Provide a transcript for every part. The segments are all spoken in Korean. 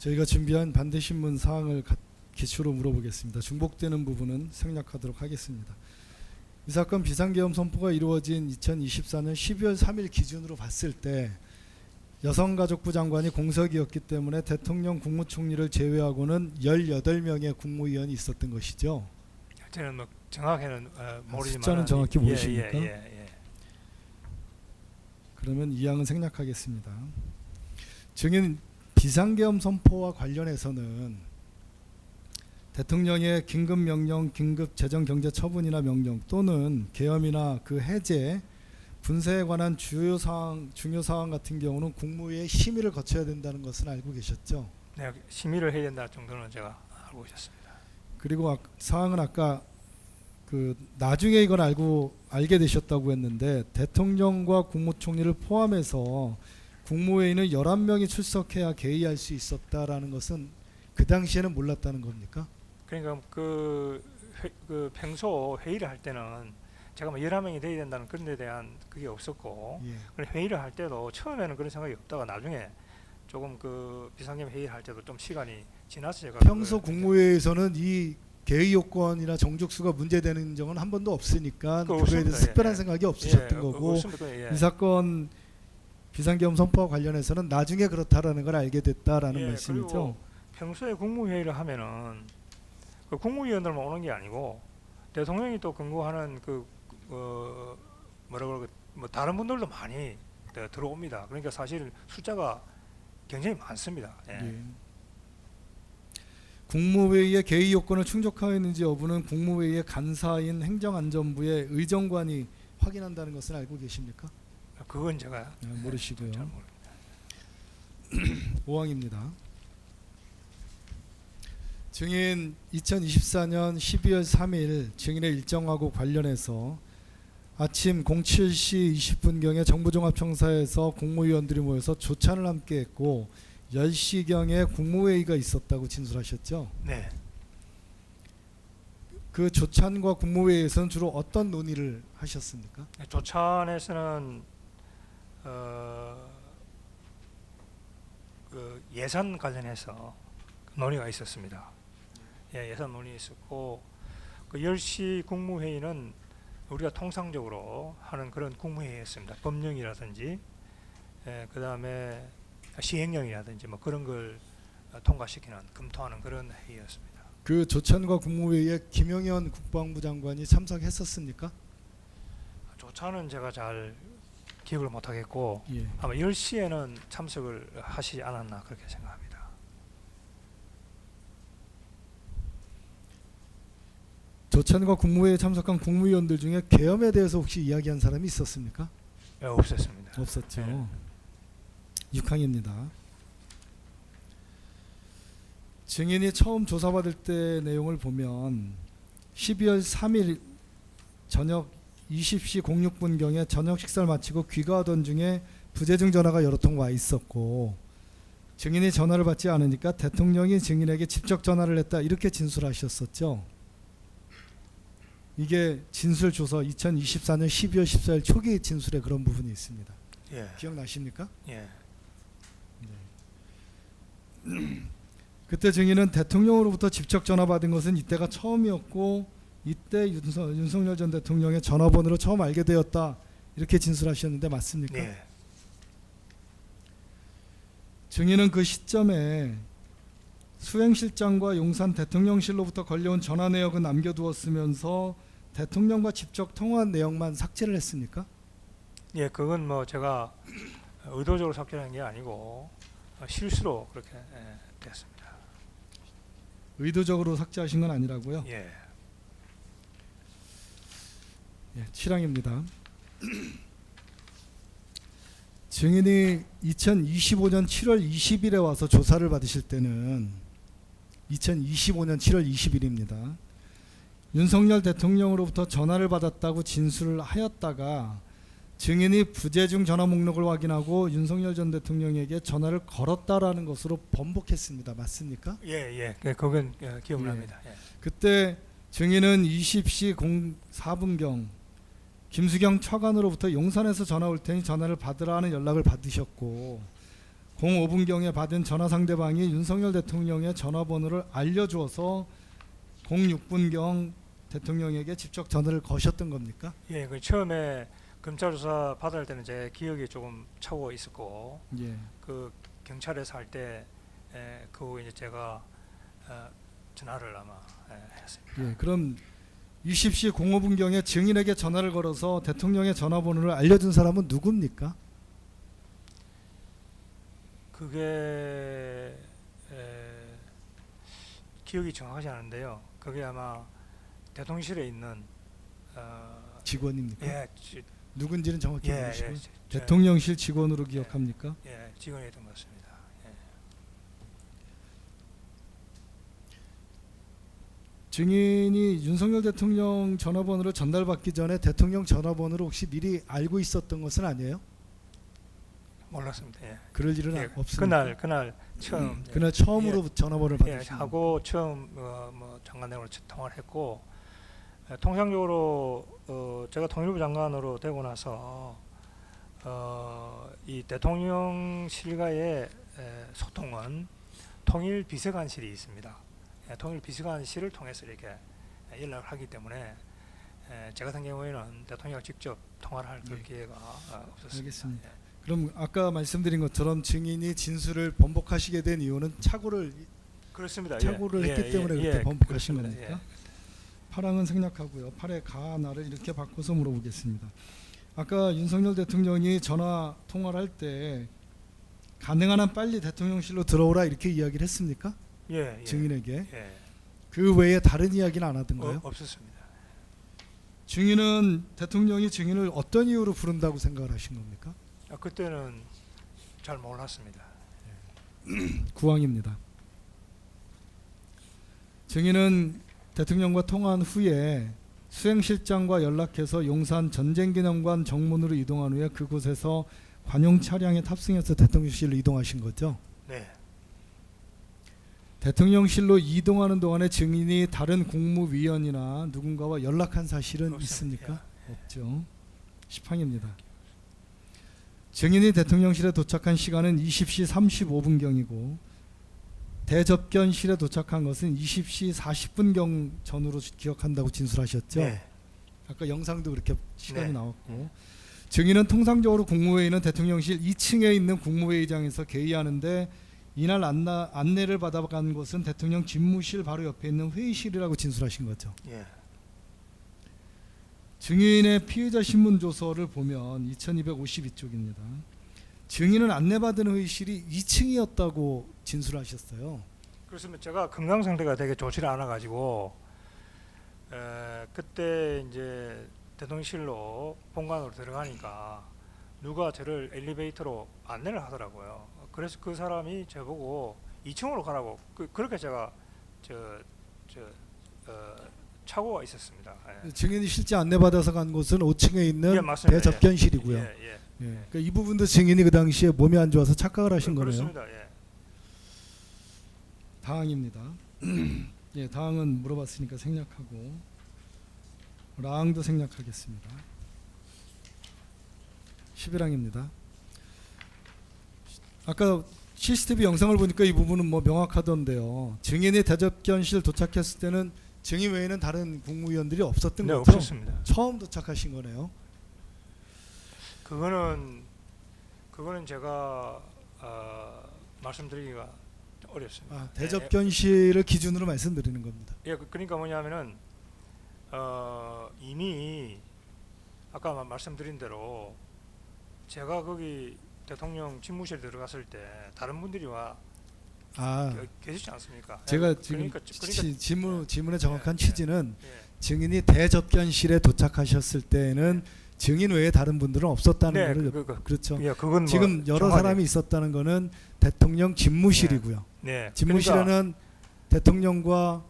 저희가 준비한 반대신문 사항을 기초로 물어보겠습니다. 중복되는 부분은 생략하도록 하겠습니다. 이 사건 비상계엄 선포가 이루어진 2024년 12월 3일 기준으로 봤을 때 여성가족부 장관이 공석이었기 때문에 대통령 국무총리를 제외하고는 18명의 국무위원이 있었던 것이죠. 저는 뭐 정확히는 모르지만 숫자는 정확히 모르십니까? 예. 그러면 이 항은 생략하겠습니다. 증인 비상계엄 선포와 관련해서는 대통령의 긴급명령, 긴급재정경제처분이나 명령 또는 계엄이나 그 해제, 분쇄에 관한 중요 사항 같은 경우는 국무회의 심의를 거쳐야 된다는 것은 알고 계셨죠? 네, 심의를 해야 된다 정도는 제가 알고 있었습니다. 그리고 사항은 아까 그 나중에 이걸 알게 되셨다고 했는데 대통령과 국무총리를 포함해서 국무회의는 11명이 출석해야 개의할 수 있었다라는 것은 그 당시에는 몰랐다는 겁니까? 그러니까 그 평소 회의를 할 때는 제가 뭐 11명이 돼야 된다는 그런 데 대한 그게 없었고 예. 회의를 할 때도 처음에는 그런 생각이 없다가 나중에 조금 그 비상계엄 회의를 할 때도 좀 시간이 지나서 제가 평소 국무회의에서는 이 개의 요건이나 정족수가 문제되는 적은 한 번도 없으니까 그거에 대해서 특별한 생각이 없으셨던 거고 이 사건 비상계엄 선포와 관련해서는 나중에 그렇다라는 걸 알게 됐다라는 말씀이죠. 그리고 평소에 국무회의를 하면은 그 국무위원들만 오는 게 아니고 대통령이 또 근무하는 뭐 다른 분들도 많이 들어옵니다. 그러니까 사실 숫자가 굉장히 많습니다. 예. 국무회의의 개의 요건을 충족하였는지 여부는 국무회의의 간사인 행정안전부의 의정관이 확인한다는 것을 알고 계십니까? 그건 제가 모르시고요. 잘 모릅니다. 5항입니다. 증인 2024년 12월 3일 증인의 일정하고 관련해서 아침 07시 20분경에 정부종합청사에서 국무위원들이 모여서 조찬을 함께 했고 10시경에 국무회의가 있었다고 진술하셨죠? 네. 그 조찬과 국무회의에서는 주로 어떤 논의를 하셨습니까? 조찬에서는 그 예산 관련해서 논의가 있었습니다. 예산 논의 있었고 그 10시 국무회의는 우리가 통상적으로 하는 그런 국무회의였습니다. 법령이라든지 그 다음에 시행령이라든지 뭐 그런 걸 통과시키는 검토하는 그런 회의였습니다. 그 조찬과 국무회의에 김영현 국방부 장관이 참석했었습니까? 조찬은 제가 잘 기억을 못하겠고 예. 아마 10시에는 참석을 하시지 않았나 그렇게 생각합니다. 조찬과 국무회의에 참석한 국무위원들 중에 계엄에 대해서 혹시 이야기한 사람이 있었습니까? 네, 없었습니다. 없었죠. 네. 6항입니다. 증인이 처음 조사받을 때 내용을 보면 12월 3일 저녁 20시 06분경에 저녁 식사를 마치고 귀가하던 중에 부재중 전화가 여러 통 와 있었고 증인이 전화를 받지 않으니까 대통령이 증인에게 직접 전화를 했다 이렇게 진술하셨었죠. 이게 진술조서 2024년 12월 14일 초기 진술에 그런 부분이 있습니다. 예. 기억나십니까? 예. 그때 증인은 대통령으로부터 직접 전화 받은 것은 이때가 처음이었고 이때 윤석열 전 대통령의 전화번호로 처음 알게 되었다 이렇게 진술하셨는데 맞습니까? 예. 증인은 그 시점에 수행실장과 용산 대통령실로부터 걸려온 전화 내역은 남겨두었으면서 대통령과 직접 통화한 내용만 삭제를 했습니까? 예, 그건 뭐 제가 의도적으로 삭제한 게 아니고 실수로 그렇게 됐습니다. 의도적으로 삭제하신 건 아니라고요? 예. 예, 7항입니다. 증인이 2025년 7월 20일에 와서 조사를 받으실 때는 2025년 7월 20일입니다. 윤석열 대통령으로부터 전화를 받았다고 진술을 하였다가 증인이 부재중 전화 목록을 확인하고 윤석열 전 대통령에게 전화를 걸었다라는 것으로 번복했습니다. 맞습니까? 예. 그건 기억납니다. 예. 그때 증인은 20시 04분경 김수경 차관으로부터 용산에서 전화 올 테니 전화를 받으라 하는 연락을 받으셨고 05분경에 받은 전화 상대방이 윤석열 대통령의 전화번호를 알려주어서 06분경 대통령에게 직접 전화를 거셨던 겁니까? 예, 그 처음에 검찰 조사 받을 때는 제 기억이 조금 차고 있었고 예. 그 경찰에서 할 때 그 후에 이제 제가 전화를 아마 했습니다. 예. 그럼 20시 05분경에 증인에게 전화를 걸어서 대통령의 전화번호를 알려준 사람은 누굽니까? 그게 기억이 정확하지 않은데요. 그게 아마 대통령실에 있는 직원입니까? 예, 누군지는 정확히 예, 모르시고 예, 대통령실 직원으로 기억합니까? 예, 직원이었던 것 같습니다. 예. 증인이 윤석열 대통령 전화번호를 전달받기 전에 대통령 전화번호를 혹시 미리 알고 있었던 것은 아니에요? 몰랐습니다. 예. 그럴 일은 예, 없습니다. 그날 처음 그날 처음으로 전화번호를 예, 받으신 하고 처음 뭐 장관으로 통화를 했고 통상적으로 제가 통일부 장관으로 되고 나서 이 대통령실과의 소통은 통일 비서관실이 있습니다. 예, 통일 비서관실을 통해서 이렇게 연락을 하기 때문에 제 같은 경우에는 대통령과 직접 통화를 할 그런 예. 기회가 없었습니다. 알겠습니다. 예. 그럼 아까 말씀드린 것처럼 증인이 진술을 번복하시게 된 이유는 착오를 그렇습니다. 착오를 예, 했기 예, 때문에 예, 그렇게 예, 번복하신 그렇습니다. 겁니까? 예. 파랑은 생략하고요. 팔의 가나를 이렇게 바꿔서 물어보겠습니다. 아까 윤석열 대통령이 전화 통화를 할 때 가능한 한 빨리 대통령실로 들어오라 이렇게 이야기를 했습니까? 예, 예. 증인에게. 예. 그 외에 다른 이야기는 안 하던가요? 없었습니다. 증인은 대통령이 증인을 어떤 이유로 부른다고 생각을 하신 겁니까? 그때는 잘 몰랐습니다. 구항입니다. 증인은 대통령과 통화한 후에 수행실장과 연락해서 용산 전쟁기념관 정문으로 이동한 후에 그곳에서 관용 차량에 탑승해서 대통령실로 이동하신 거죠? 네. 대통령실로 이동하는 동안에 증인이 다른 국무위원이나 누군가와 연락한 사실은 없습니다. 있습니까? 예. 없죠. 시판입니다. 증인이 대통령실에 도착한 시간은 20시 35분경이고 대접견실에 도착한 것은 20시 40분경 전후로 기억한다고 진술하셨죠. 네. 아까 영상도 그렇게 시간이 네. 나왔고 증인은 통상적으로 국무회의는 대통령실 2층에 있는 국무회의장에서 개의하는데 이날 안내를 받아간 곳은 대통령 집무실 바로 옆에 있는 회의실이라고 진술하신 거죠. 예. 증인의 피의자 신문 조서를 보면 2252쪽입니다. 증인은 안내받은 회의실이 2층이었다고 진술하셨어요. 그렇습니다. 제가 건강 상태가 되게 좋지를 않아 가지고 그때 이제 대통령실로 본관으로 들어가니까 누가 저를 엘리베이터로 안내를 하더라고요. 그래서 그 사람이 저보고 2층으로 가라고 그렇게 제가 착오가 있었습니다. 예. 증인이 실제 안내받아서 간 곳은 5층에 있는 예, 맞습니다. 대접견실이고요. 예, 예. 그러니까 이 부분도 증인이 그 당시에 몸이 안 좋아서 착각을 하신 거네요. 그렇습니다. 예. 다항입니다. 예, 다항은 물어봤으니까 생략하고 라항도 생략하겠습니다. 11항입니다. 아까 CCTV 영상을 보니까 이 부분은 뭐 명확하던데요. 증인이 대접견실 도착했을 때는 증인 외에는 다른 국무위원들이 없었던 네, 거죠? 없었습니다. 처음 도착하신 거네요. 그거는 제가 말씀드리기가 어렵습니다. 대접견실을 기준으로 말씀드리는 겁니다. 예, 그러니까 뭐냐면은 이미 아까 말씀드린 대로 제가 거기 대통령 집무실에 들어갔을 때 다른 분들이 와 계시지 않습니까? 제가 예, 지금 그러니까 질문의 정확한 예, 취지는 예. 증인이 대접견실에 도착하셨을 때는 증인 외에 다른 분들은 없었다는 네, 거를 그렇죠. 예, 그건 뭐 지금 여러 정확하게- 사람이 있었다는 거는 대통령 집무실이고요. 네, 집무실에는 대통령과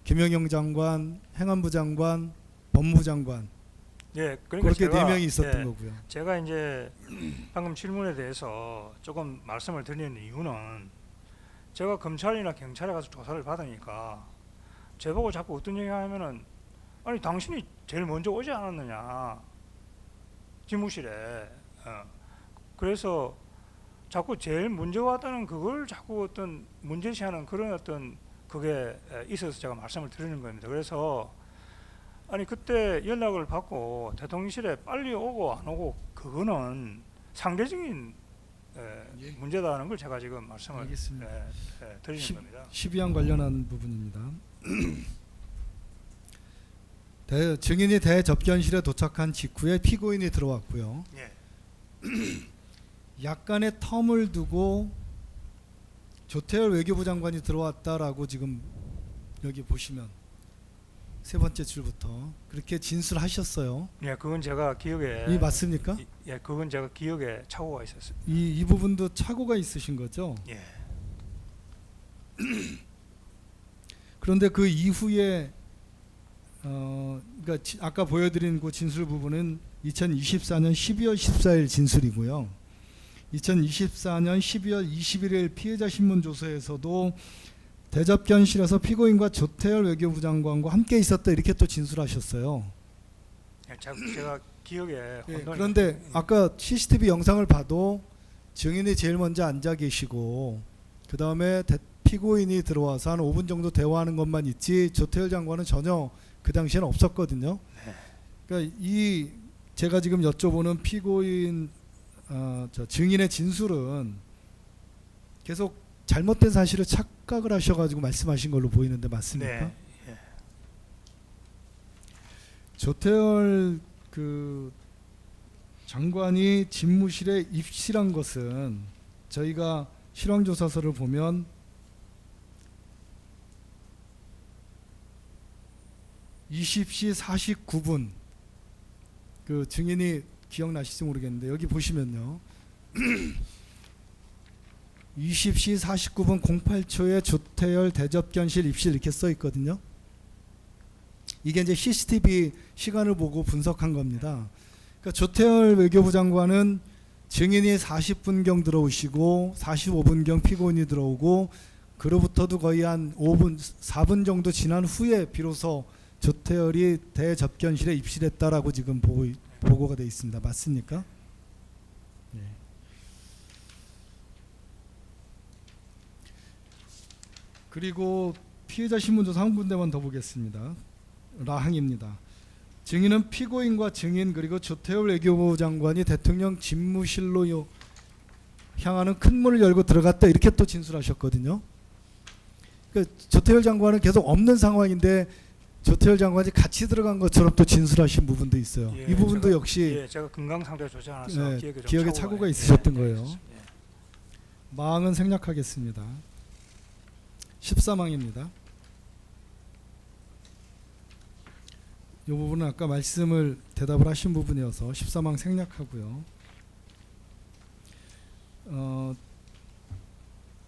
김영영 장관, 행안부 장관, 법무부 장관 예, 그러니까 그렇게 제가, 4명이 있었던 예, 거고요. 제가 이제 방금 질문에 대해서 조금 말씀을 드리는 이유는 제가 검찰이나 경찰에 가서 조사를 받으니까 저보고 자꾸 어떤 얘기 하면은 아니 당신이 제일 먼저 오지 않았느냐 집무실에 그래서 자꾸 제일 문제 왔다는 그걸 자꾸 어떤 문제시하는 그런 어떤 그게 있어서 제가 말씀을 드리는 겁니다. 그래서 아니 그때 연락을 받고 대통령실에 빨리 오고 안 오고 그거는 상대적인 예. 문제다는 걸 제가 지금 말씀을 알겠습니다. 드리는 겁니다. 12항 관련한 부분입니다. 증인이 대접견실에 도착한 직후에 피고인이 들어왔고요. 예. 약간의 텀을 두고 조태열 외교부 장관이 들어왔다라고 지금 여기 보시면 세 번째 줄부터 그렇게 진술하셨어요. 예, 그건 제가 기억에 이 맞습니까? 예, 그건 제가 기억에 착오가 있었습니다. 이 부분도 착오가 있으신 거죠? 예. 그런데 그 이후에 그러니까 아까 보여드린 그 진술 부분은 2024년 12월 14일 진술이고요. 2024년 12월 21일 피해자 신문 조서에서도 대접견실에서 피고인과 조태열 외교부 장관과 함께 있었다 이렇게 또 진술하셨어요. 예, 제가 기억에 예, 혼돈이 그런데 났습니다. 아까 CCTV 영상을 봐도 증인이 제일 먼저 앉아 계시고 그 다음에 피고인이 들어와서 한 5분 정도 대화하는 것만 있지 조태열 장관은 전혀 그 당시에는 없었거든요. 네. 그러니까 이 제가 지금 여쭤보는 피고인 증인의 진술은 계속 잘못된 사실을 착각을 하셔가지고 말씀하신 걸로 보이는데 맞습니까? 네. 예. 조태열 그 장관이 집무실에 입실한 것은 저희가 실황조사서를 보면 20시 49분 그 증인이 기억나실지 모르겠는데 여기 보시면요. 20시 49분 08초에 조태열 대접견실 입실 이렇게 써 있거든요. 이게 이제 CCTV 시간을 보고 분석한 겁니다. 그러니까 조태열 외교부 장관은 증인이 40분경 들어오시고 45분경 피고인이 들어오고 그로부터도 거의 한 5분, 4분 정도 지난 후에 비로소 조태열이 대접견실에 입실했다라고 지금 보고가 되어 있습니다. 맞습니까? 네. 그리고 피해자 신문조사 한 군데만 더 보겠습니다. 라항입니다. 증인은 피고인과 증인 그리고 조태열 외교부 장관이 대통령 집무실로 향하는 큰 문을 열고 들어갔다 이렇게 또 진술하셨거든요. 그러니까 조태열 장관은 계속 없는 상황인데 조태열 장관이 같이 들어간 것처럼 또 진술하신 부분도 있어요. 예, 이 부분도 제가, 역시 예, 제가 건강 상태가 좋지 않아서 예, 기억에 좀 기억에 착오가 있으셨던 거예요. 있었습니다. 예. 망은 생략하겠습니다. 13항입니다. 이 부분은 아까 말씀을 대답을 하신 부분이어서 13항 생략하고요.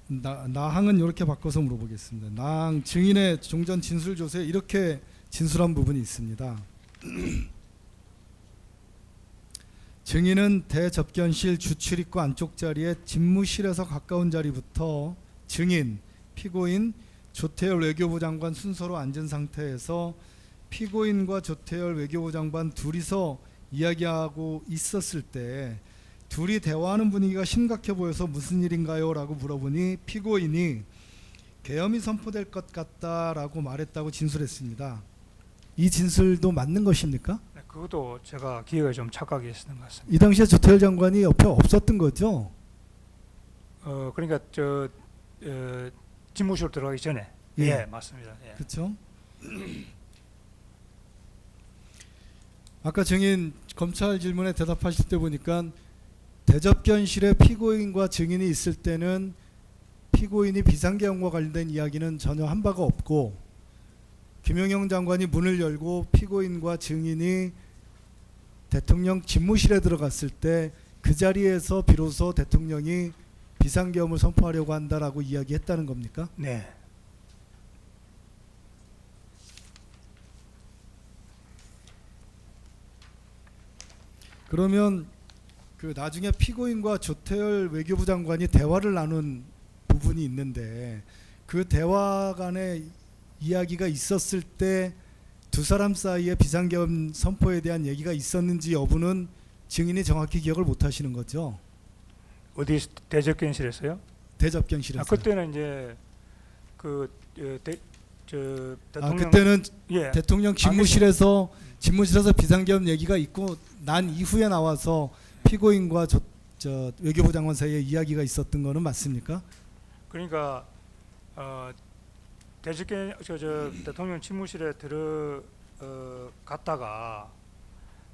나항은 이렇게 바꿔서 물어보겠습니다. 나항 증인의 종전 진술조서에 이렇게 진술한 부분이 있습니다. 증인은 대접견실 주출입구 안쪽 자리에 집무실에서 가까운 자리부터 증인, 피고인, 조태열 외교부 장관 순서로 앉은 상태에서 피고인과 조태열 외교부 장관 둘이서 이야기하고 있었을 때 둘이 대화하는 분위기가 심각해 보여서 무슨 일인가요? 라고 물어보니 피고인이 계엄이 선포될 것 같다라고 말했다고 진술했습니다. 이 진술도 맞는 것입니까? 네, 그것도 제가 기억에 좀 착각이 있었던 것 같습니다. 이 당시에 조태열 장관이 옆에 없었던 거죠? 그러니까 집무실로 들어가기 전에 예, 맞습니다. 예. 그렇죠? 아까 증인 검찰 질문에 대답하실 때 보니까 대접견실에 피고인과 증인이 있을 때는 피고인이 비상계엄과 관련된 이야기는 전혀 한 바가 없고 김영영 장관이 문을 열고 피고인과 증인이 대통령 집무실에 들어갔을 때 그 자리에서 비로소 대통령이 비상계엄을 선포하려고 한다라고 이야기했다는 겁니까? 네. 그러면 그 나중에 피고인과 조태열 외교부 장관이 대화를 나눈 부분이 있는데 그 대화 간에 이야기가 있었을 때 두 사람 사이에 비상계엄 선포에 대한 얘기가 있었는지 여부는 증인이 정확히 기억을 못 하시는 거죠? 어디 대접견실에서요? 대접경실에서. 그때는 이제 대통령 그때는 예. 대통령 집무실에서 비상계엄 얘기가 있고 난 이후에 나와서 피고인과 저 외교부 장관 사이에 이야기가 있었던 거는 맞습니까? 그러니까 대통령 집무실에 들어갔다가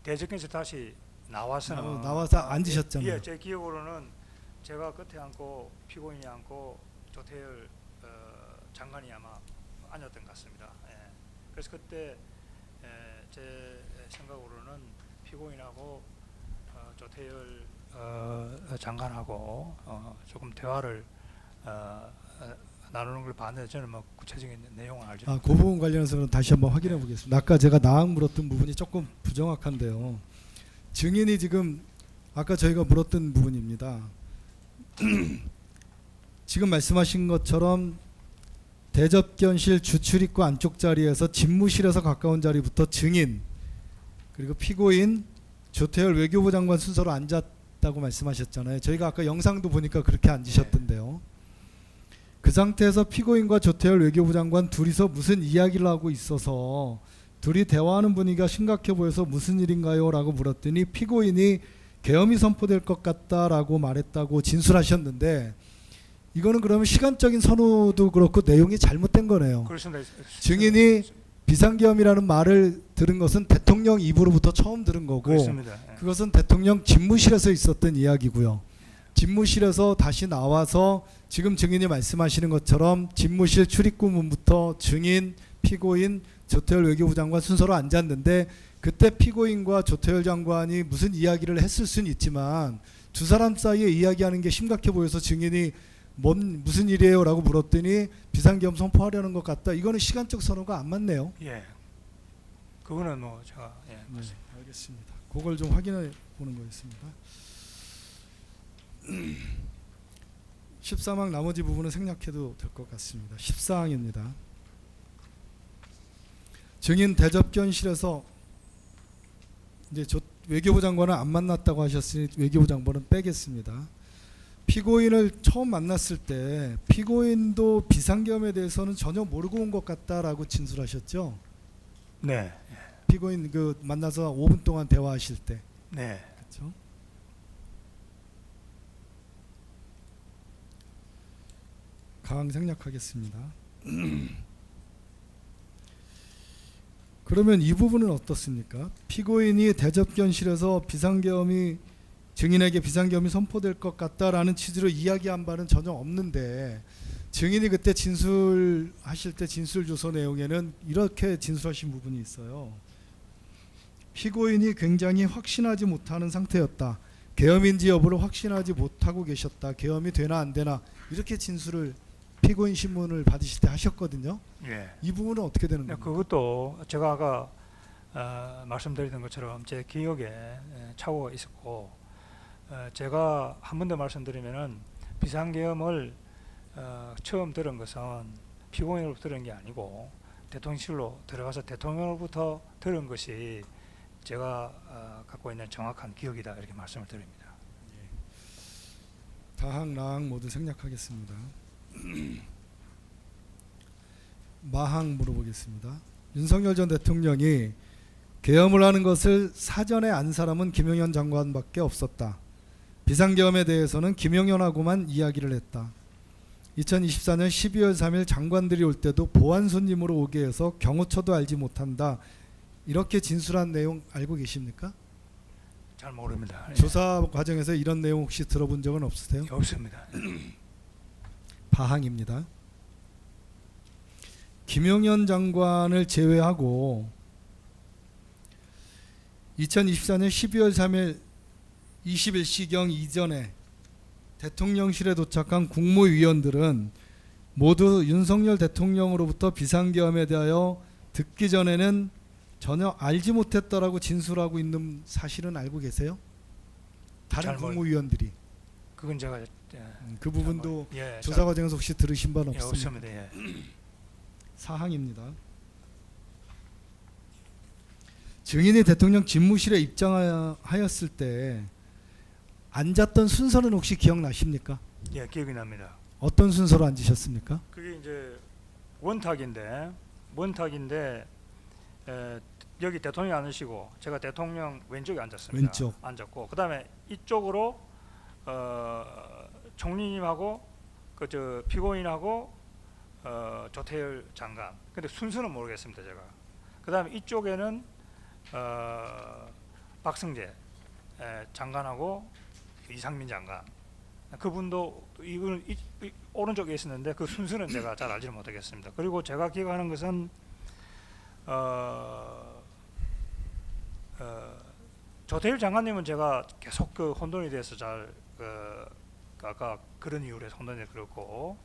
대접견실 다시 나와서 앉으셨잖아요. 예, 제 기억으로는 제가 끝에 앉고 피고인이 앉고 조태열 장관이 아마 앉았던 것 같습니다. 예. 그래서 그때 제 생각으로는 피고인하고 조태열 장관하고 조금 대화를 나누는 걸 봤는데 저는 뭐 구체적인 내용은 알지 못합니다. 그 부분 관련해서는 다시 한번 확인해 보겠습니다. 아까 제가 나항 물었던 부분이 조금 부정확한데요. 증인이 지금 아까 저희가 물었던 부분입니다. 지금 말씀하신 것처럼 대접견실 주출입구 안쪽 자리에서 집무실에서 가까운 자리부터 증인 그리고 피고인 조태열 외교부 장관 순서로 앉았다고 말씀하셨잖아요. 저희가 아까 영상도 보니까 그렇게 앉으셨던데요. 그 상태에서 피고인과 조태열 외교부 장관 둘이서 무슨 이야기를 하고 있어서 둘이 대화하는 분위기가 심각해 보여서 무슨 일인가요? 라고 물었더니 피고인이 계엄이 선포될 것 같다라고 말했다고 진술하셨는데 이거는 그러면 시간적인 선호도 그렇고 내용이 잘못된 거네요. 그렇습니다. 증인이 비상계엄이라는 말을 들은 것은 대통령 입으로부터 처음 들은 거고 그렇습니다. 예. 그것은 대통령 집무실에서 있었던 이야기고요. 집무실에서 다시 나와서 지금 증인이 말씀하시는 것처럼 집무실 출입구 문부터 증인, 피고인, 조태열 외교부 장관 순서로 앉았는데 그때 피고인과 조태열 장관이 무슨 이야기를 했을 수는 있지만 두 사람 사이에 이야기하는 게 심각해 보여서 증인이 무슨 일이에요? 라고 물었더니 비상계엄 선포하려는 것 같다. 이거는 시간적 선호가 안 맞네요. 예. 그거는 뭐 제가 네, 맞습니다. 알겠습니다. 그걸 좀 확인해 보는 거였습니다. 14항 나머지 부분은 생략해도 될 것 같습니다. 14항입니다. 증인 대접견실에서 이제 외교부 장관을 안 만났다고 하셨으니 외교부 장관은 빼겠습니다. 피고인을 처음 만났을 때 피고인도 비상계엄에 대해서는 전혀 모르고 온 것 같다라고 진술하셨죠. 네. 피고인 만나서 5분 동안 대화하실 때. 네. 그렇죠? 가항 생략하겠습니다. 그러면 이 부분은 어떻습니까? 피고인이 대접견실에서 증인에게 비상계엄이 선포될 것 같다라는 취지로 이야기한 바는 전혀 없는데 증인이 그때 진술하실 때 진술 조서 내용에는 이렇게 진술하신 부분이 있어요. 피고인이 굉장히 확신하지 못하는 상태였다. 계엄인지 여부를 확신하지 못하고 계셨다. 계엄이 되나 안 되나 이렇게 진술을 피고인 신문을 받으실 때 하셨거든요. 예. 이 부분은 어떻게 되는 겁니까? 그것도 제가 아까 말씀드렸던 것처럼 제 기억에 착오가 있었고 제가 한 번 더 말씀드리면은 비상계엄을 처음 들은 것은 피고인으로부터 들은 게 아니고 대통령실로 들어가서 대통령으로부터 들은 것이 제가 갖고 있는 정확한 기억이다 이렇게 말씀을 드립니다. 다항, 나항 모두 생략하겠습니다. 마항 물어보겠습니다. 윤석열 전 대통령이 계엄을 하는 것을 사전에 안 사람은 김용현 장관밖에 없었다. 비상계엄에 대해서는 김용현하고만 이야기를 했다. 2024년 12월 3일 장관들이 올 때도 보안 손님으로 오게 해서 경호처도 알지 못한다. 이렇게 진술한 내용 알고 계십니까? 잘 모릅니다. 조사 과정에서 이런 내용 혹시 들어본 적은 없으세요? 없습니다. 바항입니다. 김용현 장관을 제외하고 2024년 12월 3일 21시경 이전에 대통령실에 도착한 국무위원들은 모두 윤석열 대통령으로부터 비상계엄에 대하여 듣기 전에는 전혀 알지 못했다라고 진술하고 있는 사실은 알고 계세요? 다른 국무위원들이. 그건 제가 그 부분도 예, 조사 과정에서 혹시 들으신 바는 없습니까? 없습니다. 예. 사항입니다. 증인이 대통령 집무실에 입장하였을 때 앉았던 순서는 혹시 기억나십니까? 예, 기억이 납니다. 어떤 순서로 앉으셨습니까? 그게 이제 원탁인데 여기 대통령이 앉으시고 제가 대통령 왼쪽에 앉았습니다. 왼쪽. 앉았고 그다음에 이쪽으로 총리님하고 그 저 피고인하고 조태열 장관. 근데 순서는 모르겠습니다 제가. 그다음에 이쪽에는 박성재 장관하고 이상민 장관. 그분도 이거는 오른쪽에 있었는데 그 순서는 제가 잘 알지는 못하겠습니다. 그리고 제가 기억하는 것은 조태일 장관님은 제가 계속 그 혼돈이 돼서 잘 아까 그런 이유로 해서 혼돈이 그렇고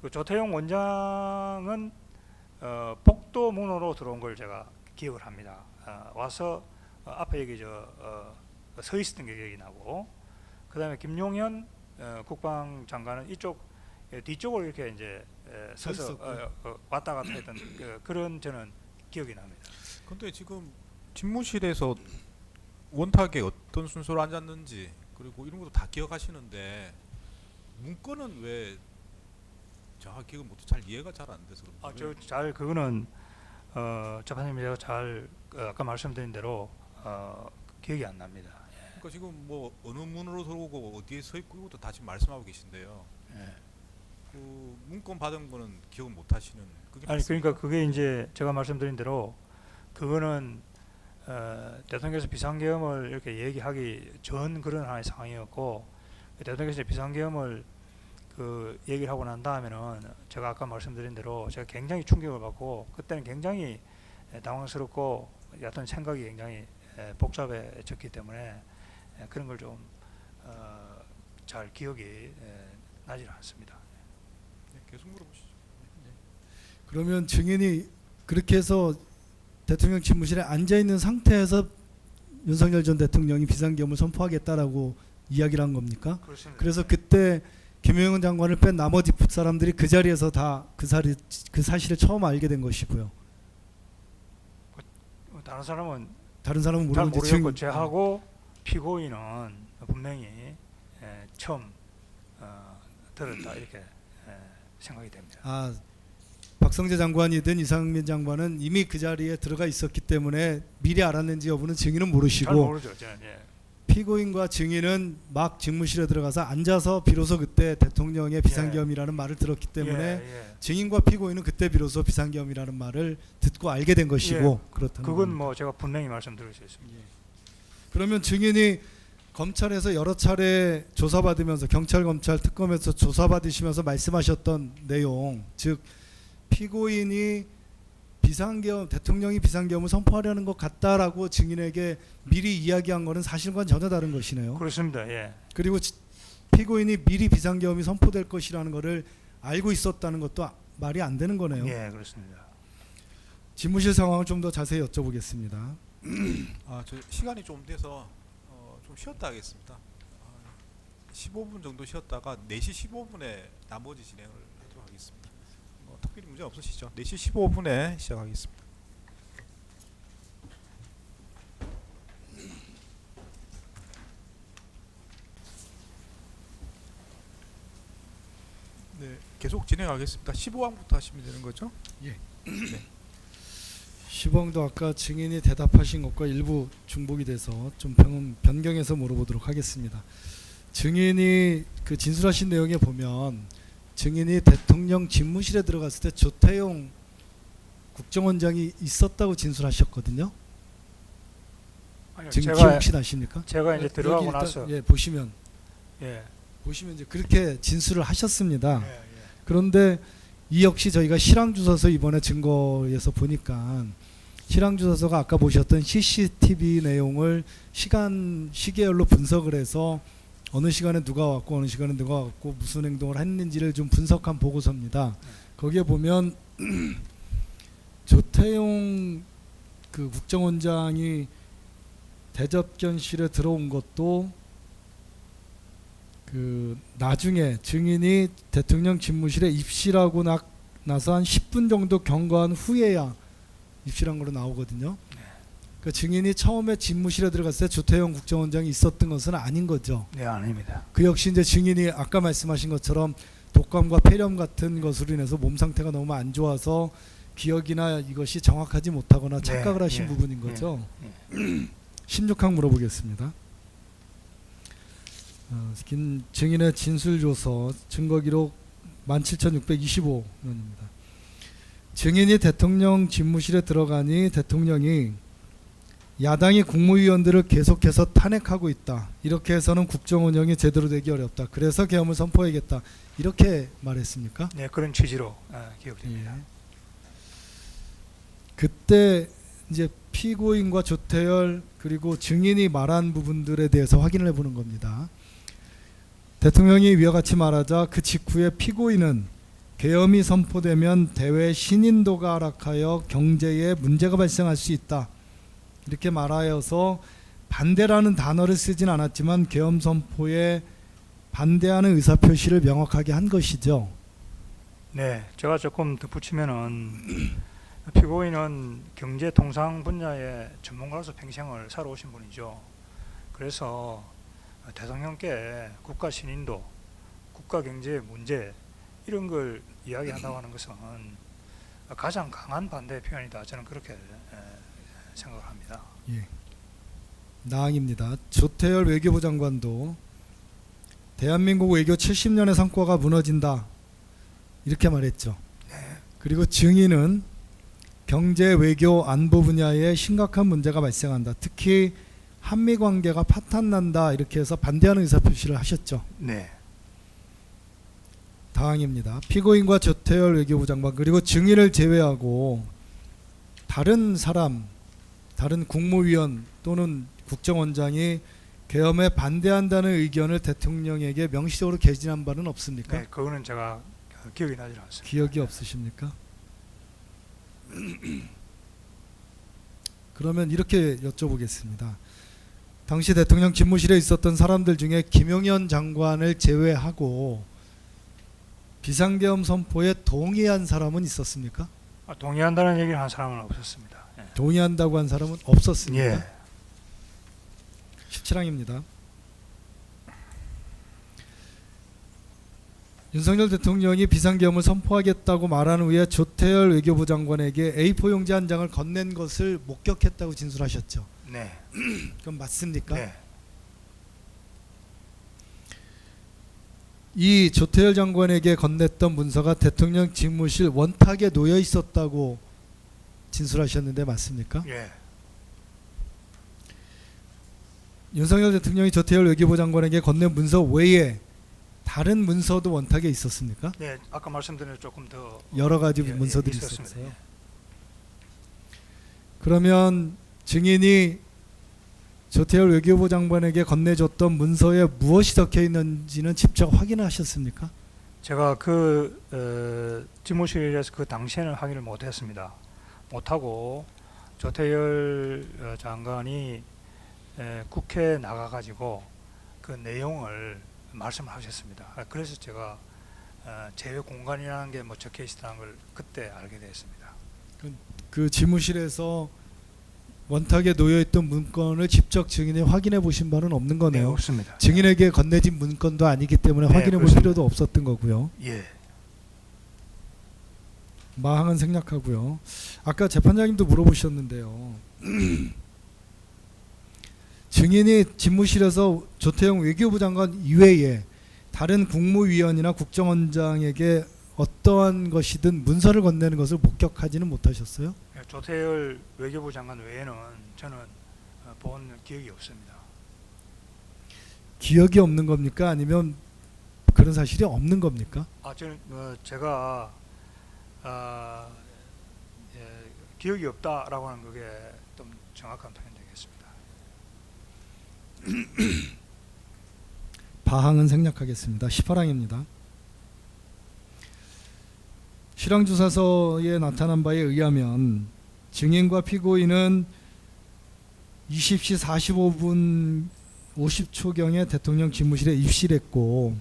그 조태용 원장은 복도문으로 들어온 걸 제가 기억을 합니다. 와서 앞에 여기 서 있었던 게 기억이 나고 그다음에 김용현 국방장관은 이쪽 뒤쪽으로 이렇게 이제 서서 왔다 갔다 했던 그런 저는 기억이 납니다. 근데 지금 집무실에서 원탁에 어떤 순서로 앉았는지 그리고 이런 것도 다 기억하시는데 문건은 왜 제가 기억을 못해 잘 이해가 잘 안 돼서 그런지. 저 잘 그거는 재판장님 제가 잘 아까 말씀드린 대로 기억이 안 납니다. 그러니까 지금 뭐 어느 문으로 들어오고 어디에 서 있고 이것도 다 지금 말씀하고 계신데요. 예. 그 문건 받은 거는 기억 못 하시는 그게 아니 맞습니까? 그러니까 그게 이제 제가 말씀드린 대로 그거는 대통령께서 비상계엄을 이렇게 얘기하기 전 그런 하나의 상황이었고 대통령께서 비상계엄을 그 얘기를 하고 난 다음에는 제가 아까 말씀드린 대로 제가 굉장히 충격을 받고 그때는 굉장히 당황스럽고 어떤 생각이 굉장히 복잡해졌기 때문에 그런 걸 좀 잘 기억이 나질 않습니다. 네, 계속 물어보시죠. 그러면 증인이 그렇게 해서 대통령 집무실에 앉아 있는 상태에서 윤석열 전 대통령이 비상계엄을 선포하겠다라고 이야기를 한 겁니까? 그렇습니다. 그래서 그때 김용현 장관을 뺀 나머지 사람들이 그 자리에서 다 그 사실을 처음 알게 된 것이고요. 다른 사람은 다른 사람은 잘 모르는데 모르겠고 제하고 피고인은 분명히 처음 들었다 이렇게 생각이 됩니다. 박성재 장관이든 이상민 장관은 이미 그 자리에 들어가 있었기 때문에 미리 알았는지 여부는 증인은 잘 모르시고 모르죠. 저는. 피고인과 증인은 막 집무실에 들어가서 앉아서 비로소 그때 대통령의 비상계엄이라는 말을 들었기 때문에 증인과 피고인은 그때 비로소 비상계엄이라는 말을 듣고 알게 된 것이고 그렇다는 그건 겁니다. 뭐 제가 분명히 말씀드릴 수 있습니다. 그러면 증인이 검찰에서 여러 차례 조사받으면서 경찰, 검찰, 특검에서 조사받으시면서 말씀하셨던 내용, 즉 피고인이 대통령이 비상계엄을 선포하려는 것 같다라고 증인에게 미리 이야기한 것은 사실과는 전혀 다른 것이네요. 그렇습니다. 예. 그리고 피고인이 미리 비상계엄이 선포될 것이라는 것을 알고 있었다는 것도 말이 안 되는 거네요. 예, 그렇습니다. 집무실 상황을 좀 더 자세히 여쭤보겠습니다. 저 시간이 좀 돼서 좀 쉬었다 하겠습니다. 15분 정도 쉬었다가 4시 15분에 나머지 진행을 하도록 하겠습니다. 특별히 문제 없으시죠? 4시 15분에 시작하겠습니다. 네, 계속 진행하겠습니다. 15항부터 하시면 되는 거죠? 예. 네. 시범도 아까 증인이 대답하신 것과 일부 중복이 돼서 좀 변경해서 물어보도록 하겠습니다. 증인이 그 진술하신 내용에 보면 증인이 대통령 집무실에 들어갔을 때 조태용 국정원장이 있었다고 진술하셨거든요. 아니요, 지금 기억 혹시 나십니까? 제가 이제 여기 들어가고 일단, 나서 보시면 예. 이제 그렇게 진술을 하셨습니다. 예. 그런데 이 역시 저희가 실황 주소서 이번에 증거에서 보니까 실황 주소서가 아까 보셨던 CCTV 내용을 시계열로 분석을 해서 어느 시간에 누가 왔고 어느 시간에 누가 왔고 무슨 행동을 했는지를 좀 분석한 보고서입니다. 거기에 보면 조태용 그 국정원장이 대접견실에 들어온 것도 그 나중에 증인이 대통령 집무실에 입실하고 나서 한 10분 정도 경과한 후에야 입실한 걸로 나오거든요. 그 증인이 처음에 집무실에 들어갔을 때 조태영 국정원장이 있었던 것은 아닌 거죠. 네, 아닙니다. 그 역시 이제 증인이 아까 말씀하신 것처럼 독감과 폐렴 같은 것으로 인해서 몸 상태가 너무 안 좋아서 기억이나 이것이 정확하지 못하거나 착각을 네, 하신 네, 부분인 거죠. 네. 16항 물어보겠습니다. 증인의 진술조서 증거기록 17,625면입니다. 증인이 대통령 집무실에 들어가니 대통령이 야당이 국무위원들을 계속해서 탄핵하고 있다. 이렇게 해서는 국정 운영이 제대로 되기 어렵다. 그래서 계엄을 선포해야겠다. 이렇게 말했습니까? 네, 그런 취지로 기억됩니다. 예. 그때 이제 피고인과 조태열 그리고 증인이 말한 부분들에 대해서 확인을 해보는 겁니다. 대통령이 위와 같이 말하자 그 직후에 피고인은 계엄이 선포되면 대외 신인도가 하락하여 경제에 문제가 발생할 수 있다. 이렇게 말하여서 반대라는 단어를 쓰진 않았지만 계엄 선포에 반대하는 의사표시를 명확하게 한 것이죠. 네, 제가 조금 덧붙이면은 피고인은 경제통상 분야의 전문가로서 평생을 살아오신 분이죠. 그래서 대통령께 국가 신인도, 국가 경제의 문제 이런 걸 이야기한다고 하는 것은 가장 강한 반대의 표현이다. 저는 그렇게 생각을 합니다. 예. 나항입니다. 조태열 외교부 장관도 대한민국 외교 70년의 성과가 무너진다. 이렇게 말했죠. 그리고 증인은 경제, 외교, 안보 분야에 심각한 문제가 발생한다. 특히 한미 관계가 파탄난다. 이렇게 해서 반대하는 의사표시를 하셨죠. 네. 다항입니다. 피고인과 조태열 외교부 장관 그리고 증인을 제외하고 다른 사람, 다른 국무위원 또는 국정원장이 계엄에 반대한다는 의견을 대통령에게 명시적으로 개진한 바는 없습니까? 네, 그거는 제가 기억이 나지 않습니다. 기억이 없으십니까? 그러면 이렇게 여쭤보겠습니다. 당시 대통령 집무실에 있었던 사람들 중에 김용현 장관을 제외하고 비상계엄 선포에 동의한 사람은 있었습니까? 동의한다는 얘기를 한 사람은 없었습니다. 예. 동의한다고 한 사람은 없었습니까? 예. 17항입니다. 윤석열 대통령이 비상계엄을 선포하겠다고 말한 후에 조태열 외교부 장관에게 A4 용지 한 장을 건넨 것을 목격했다고 진술하셨죠. 네. 그럼 맞습니까? 네. 이 조태열 장관에게 건넸던 문서가 대통령 집무실 원탁에 놓여 있었다고 진술하셨는데 맞습니까? 예. 윤석열 대통령이 조태열 외교부 장관에게 건넨 문서 외에 다른 문서도 원탁에 있었습니까? 네, 아까 말씀드린 조금 더 여러 가지 예, 문서들이 있었습니다. 있었어요. 예. 그러면 증인이 조태열 외교부 장관에게 건네줬던 문서에 무엇이 적혀 있는지는 직접 확인하셨습니까? 제가 그 집무실에서 그 당시에는 확인을 못했습니다. 못하고 조태열 장관이 국회에 나가가지고 그 내용을 말씀을 하셨습니다. 그래서 제가 제외 공간이라는 게 뭐 적혀 있다는 걸 그때 알게 됐습니다. 그 집무실에서 원탁에 놓여있던 문건을 직접 증인이 확인해 보신 바는 없는 네, 거네요. 없습니다. 증인에게 건네진 문건도 아니기 때문에 네, 확인해 볼 그렇습니다. 필요도 없었던 거고요. 예. 마항은 생략하고요. 아까 재판장님도 물어보셨는데요. 증인이 집무실에서 조태영 외교부 장관 이외에 다른 국무위원이나 국정원장에게 어떠한 것이든 문서를 건네는 것을 목격하지는 못하셨어요? 조태열 외교부 장관 외에는 저는 본 기억이 없습니다. 기억이 없는 겁니까? 아니면 그런 사실이 없는 겁니까? 저는 제가 기억이 없다라고 하는 그게 좀 정확한 표현 되겠습니다. 바항은 생략하겠습니다. 18항입니다. 실황조사서에 나타난 바에 의하면 증인과 피고인은 20시 45분 50초경에 대통령 집무실에 입실했고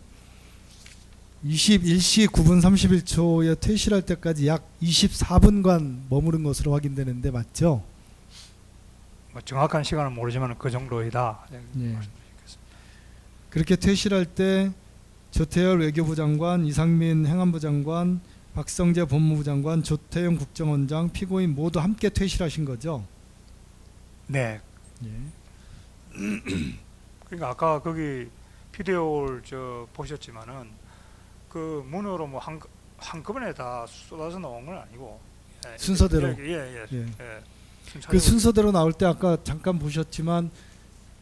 21시 9분 31초에 퇴실할 때까지 약 24분간 머무른 것으로 확인되는데 맞죠? 뭐 정확한 시간은 모르지만 그 정도이다. 예. 말씀드리겠습니다. 그렇게 퇴실할 때 조태열 외교부 장관, 이상민 행안부 장관, 박성재 법무부 장관, 조태용 국정원장, 피고인 모두 함께 퇴실하신 거죠? 네. 예. 그러니까 아까 거기 비디오를 보셨지만은 그 문으로 뭐 한꺼번에 다 쏟아져 나온 건 아니고 순서대로. 예예. 예. 순차적으로. 그 순서대로 나올 때 아까 잠깐 보셨지만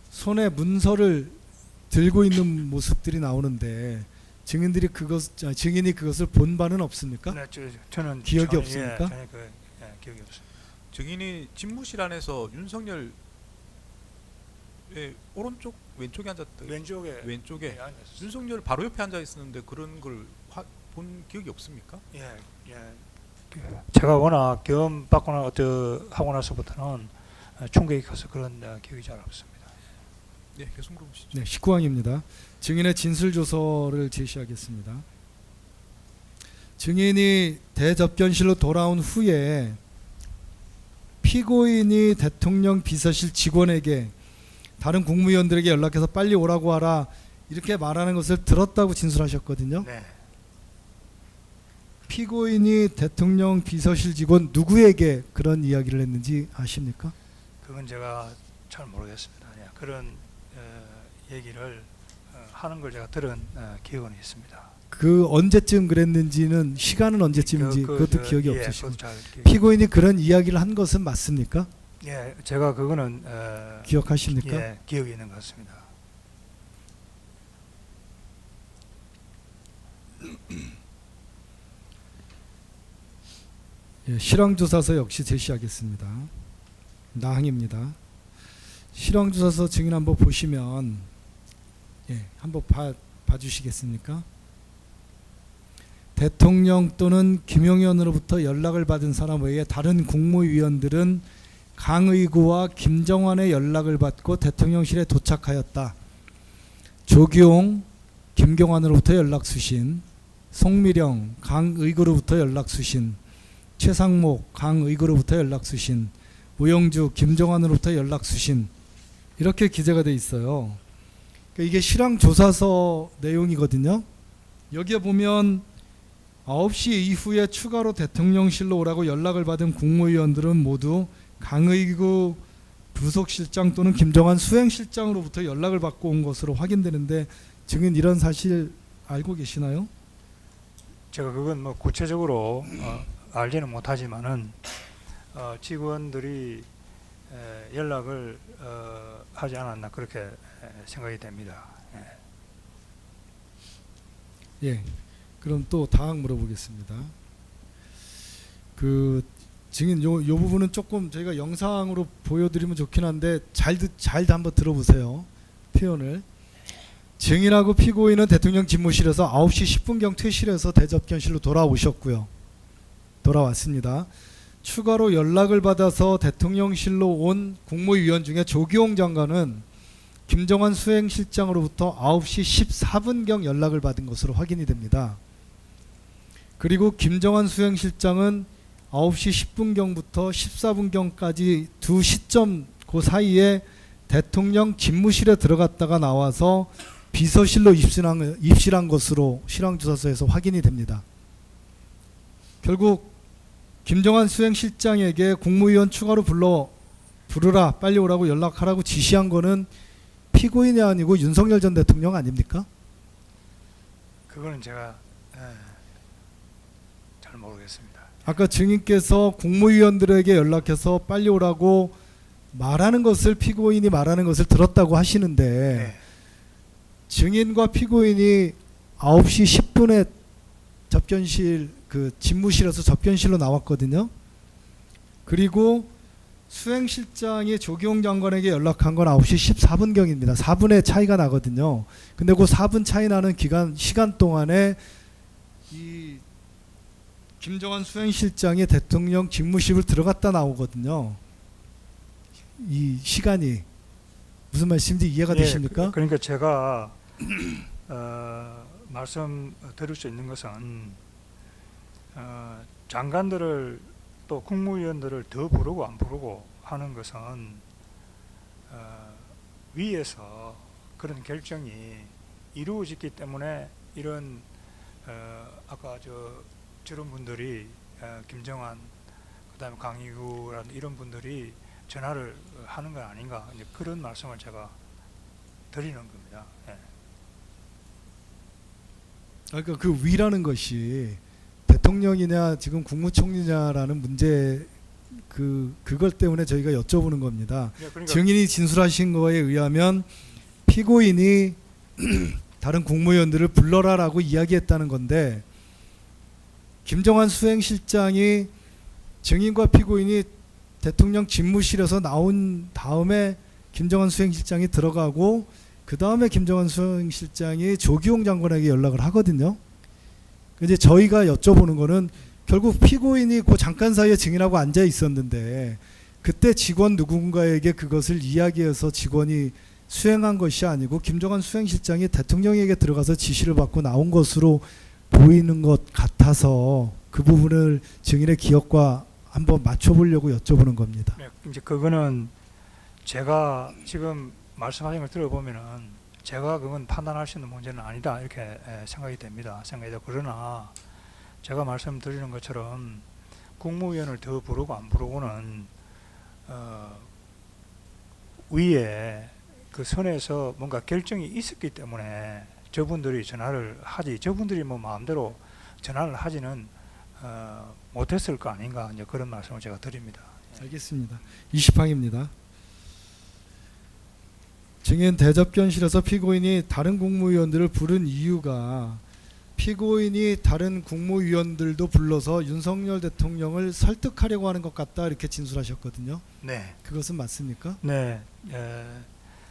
손에 문서를 들고 있는 모습들이 나오는데 증인이 그것을 본 바는 없습니까? 네, 저는 기억이 전혀, 없습니까? 전혀 기억이 없습니다. 증인이 집무실 안에서 윤석열 오른쪽 왼쪽에 앉았다. 왼쪽에 왼쪽에 앉았어요. 윤석열 바로 옆에 앉아 있었는데 그런 걸 본 기억이 없습니까? 예. 제가 워낙 경험 받고 하고 나서부터는 충격이 커서 그런 기억이 잘 없습니다. 네, 계속 물어보시죠. 네, 19항입니다. 증인의 진술 조서를 제시하겠습니다. 증인이 대접견실로 돌아온 후에 피고인이 대통령 비서실 직원에게 다른 국무위원들에게 연락해서 빨리 오라고 하라 이렇게 말하는 것을 들었다고 진술하셨거든요. 네. 피고인이 대통령 비서실 직원 누구에게 그런 이야기를 했는지 아십니까? 그건 제가 잘 모르겠습니다. 예, 그런 얘기를 하는 걸 제가 들은 기억은 있습니다. 그 언제쯤 그랬는지는 시간은 언제쯤인지 그것도 기억이 예, 없으시고 그것도 잘 기억이- 피고인이 그런 이야기를 한 것은 맞습니까? 예, 제가 그거는 기억하십니까? 예, 기억이 있는 것 같습니다. 예, 실황조사서 역시 제시하겠습니다. 나항입니다. 실황조사서 증인 한번 보시면 한번 봐주시겠습니까? 대통령 또는 김용현으로부터 연락을 받은 사람 외에 다른 국무위원들은 강의구와 김정환의 연락을 받고 대통령실에 도착하였다. 조기용, 김경환으로부터 연락 수신, 송미령, 강의구로부터 연락 수신, 최상목, 강의구로부터 연락 수신, 우영주, 김정환으로부터 연락 수신 이렇게 기재가 돼 있어요. 그러니까 이게 실황조사서 내용이거든요. 여기에 보면 9시 이후에 추가로 대통령실로 오라고 연락을 받은 국무위원들은 모두 강의구 부속실장 또는 김정환 수행실장으로부터 연락을 받고 온 것으로 확인되는데 증인 이런 사실 알고 계시나요? 제가 그건 뭐 구체적으로 알지는 못하지만은 직원들이 연락을 하지 않았나 그렇게 생각이 됩니다. 예. 그럼 또 다음 물어보겠습니다. 그 증인 요 부분은 조금 저희가 영상으로 보여드리면 좋긴 한데 잘 한번 들어보세요. 표현을. 증인하고 피고인은 대통령 집무실에서 9시 10분경 퇴실해서 대접견실로 돌아오셨고요. 돌아왔습니다. 추가로 연락을 받아서 대통령실로 온 국무위원 중에 조기용 장관은 김정환 수행실장으로부터 9시 14분경 연락을 받은 것으로 확인이 됩니다. 그리고 김정환 수행실장은 9시 10분경부터 14분경까지 두 시점 그 사이에 대통령 집무실에 들어갔다가 나와서 비서실로 입실한 것으로 실황조사서에서 확인이 됩니다. 결국 김정환 수행실장에게 국무위원 추가로 부르라 빨리 오라고 연락하라고 지시한 거는 피고인이 아니고 윤석열 전 대통령 아닙니까? 그거는 제가 잘 모르겠습니다. 아까 증인께서 국무위원들에게 연락해서 빨리 오라고 말하는 것을 피고인이 말하는 것을 들었다고 하시는데 네. 증인과 피고인이 9시 10분에 접견실 그 집무실에서 접견실로 나왔거든요. 그리고 수행실장이 조기용 장관에게 연락한 건 9시 14분경입니다. 4분의 차이가 나거든요. 근데 그 4분 차이 나는 시간 동안에 이 김정환 수행실장이 대통령 집무실을 들어갔다 나오거든요. 이 시간이 무슨 말씀인지 이해가 되십니까? 그러니까 제가 말씀드릴 수 있는 것은 장관들을 또 국무위원들을 더 부르고 안 부르고 하는 것은 위에서 그런 결정이 이루어졌기 때문에 이런 아까 저런 분들이 김정한 그다음에 강희구라는 이런 분들이 전화를 하는 건 아닌가 이제 그런 말씀을 제가 드리는 겁니다. 예. 그러니까 그 위라는 것이 대통령이냐 지금 국무총리냐라는 문제 그걸 때문에 저희가 여쭤보는 겁니다. 예, 그러니까 증인이 진술하신 거에 의하면 피고인이 다른 국무위원들을 불러라라고 이야기했다는 건데 김정한 수행실장이 증인과 피고인이 대통령 집무실에서 나온 다음에 김정한 수행실장이 들어가고 그 다음에 김정한 수행실장이 조기용 장관에게 연락을 하거든요. 이제 저희가 여쭤보는 거는 결국 피고인이 그 잠깐 사이에 증인하고 앉아 있었는데 그때 직원 누군가에게 그것을 이야기해서 직원이 수행한 것이 아니고 김정한 수행실장이 대통령에게 들어가서 지시를 받고 나온 것으로 보이는 것 같아서 그 부분을 증인의 기억과 한번 맞춰보려고 여쭤보는 겁니다. 네, 이제 그거는 제가 지금 말씀하신 걸 들어보면은 제가 그건 판단할 수 있는 문제는 아니다 이렇게 생각이 됩니다. 그러나 제가 말씀드리는 것처럼 국무위원을 더 부르고 안 부르고는 위에 그 선에서 뭔가 결정이 있었기 때문에 저분들이 전화를 하지 저분들이 뭐 마음대로 전화를 하지는 못했을 거 아닌가 이제 그런 말씀을 제가 드립니다. 알겠습니다. 20항입니다. 증인 대접견실에서 피고인이 다른 국무위원들을 부른 이유가 피고인이 다른 국무위원들도 불러서 윤석열 대통령을 설득하려고 하는 것 같다 이렇게 진술하셨거든요. 네, 그것은 맞습니까? 네,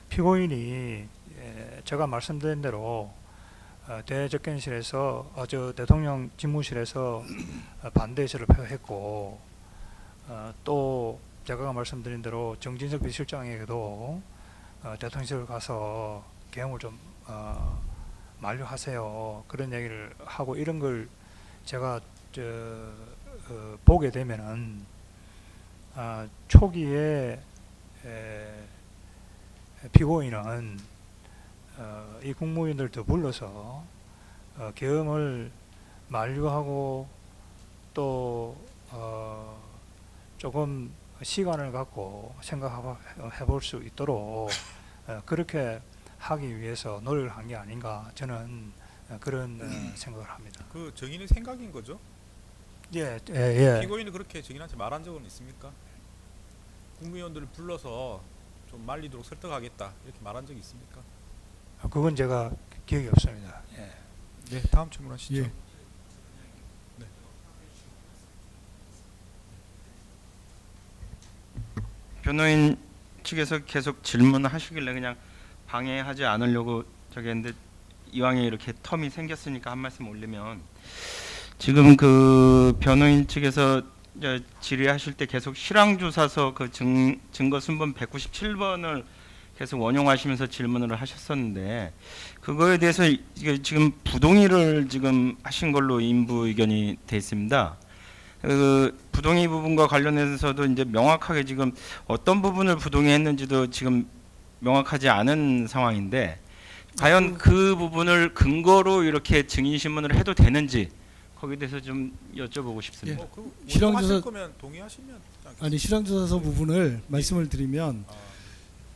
피고인이 제가 말씀드린 대로 대접견실에서 저 대통령 집무실에서 반대 의사를 표했고 또 제가 말씀드린 대로 정진석 비서실장에게도 대통령실 가서 계엄을 좀 만류하세요 그런 얘기를 하고 이런 걸 제가 보게 되면은 초기에 피고인은 이 국무위원들도 불러서 계엄을 만류하고 또 조금 시간을 갖고 생각해 볼 수 있도록 그렇게 하기 위해서 노력을 한 게 아닌가 저는 그런 생각을 합니다. 그 증인의 생각인 거죠? 예. 피고인이 그렇게 증인한테 말한 적은 있습니까? 국무위원들을 불러서 좀 말리도록 설득하겠다 이렇게 말한 적이 있습니까? 그건 제가 기억이 없습니다. 예. 네, 다음 질문하시죠. 예. 변호인 측에서 계속 질문하시길래 그냥 방해하지 않으려고 저기 했는데 이왕에 이렇게 텀이 생겼으니까 한 말씀 올리면 지금 그 변호인 측에서 질의하실 때 계속 실황조사서 그 증거 순번 197번을 계속 원용하시면서 질문을 하셨었는데 그거에 대해서 지금 부동의를 지금 하신 걸로 인부 의견이 돼 있습니다. 그 부동의 부분과 관련해서도 이제 명확하게 지금 어떤 부분을 부동의했는지도 지금 명확하지 않은 상황인데 과연 그 부분을 근거로 이렇게 증인 신문을 해도 되는지 거기에 대해서 좀 여쭤보고 싶습니다. 그 실황조사- 원하실 거면 동의하시면 아니 실황조사서 부분을 말씀을 드리면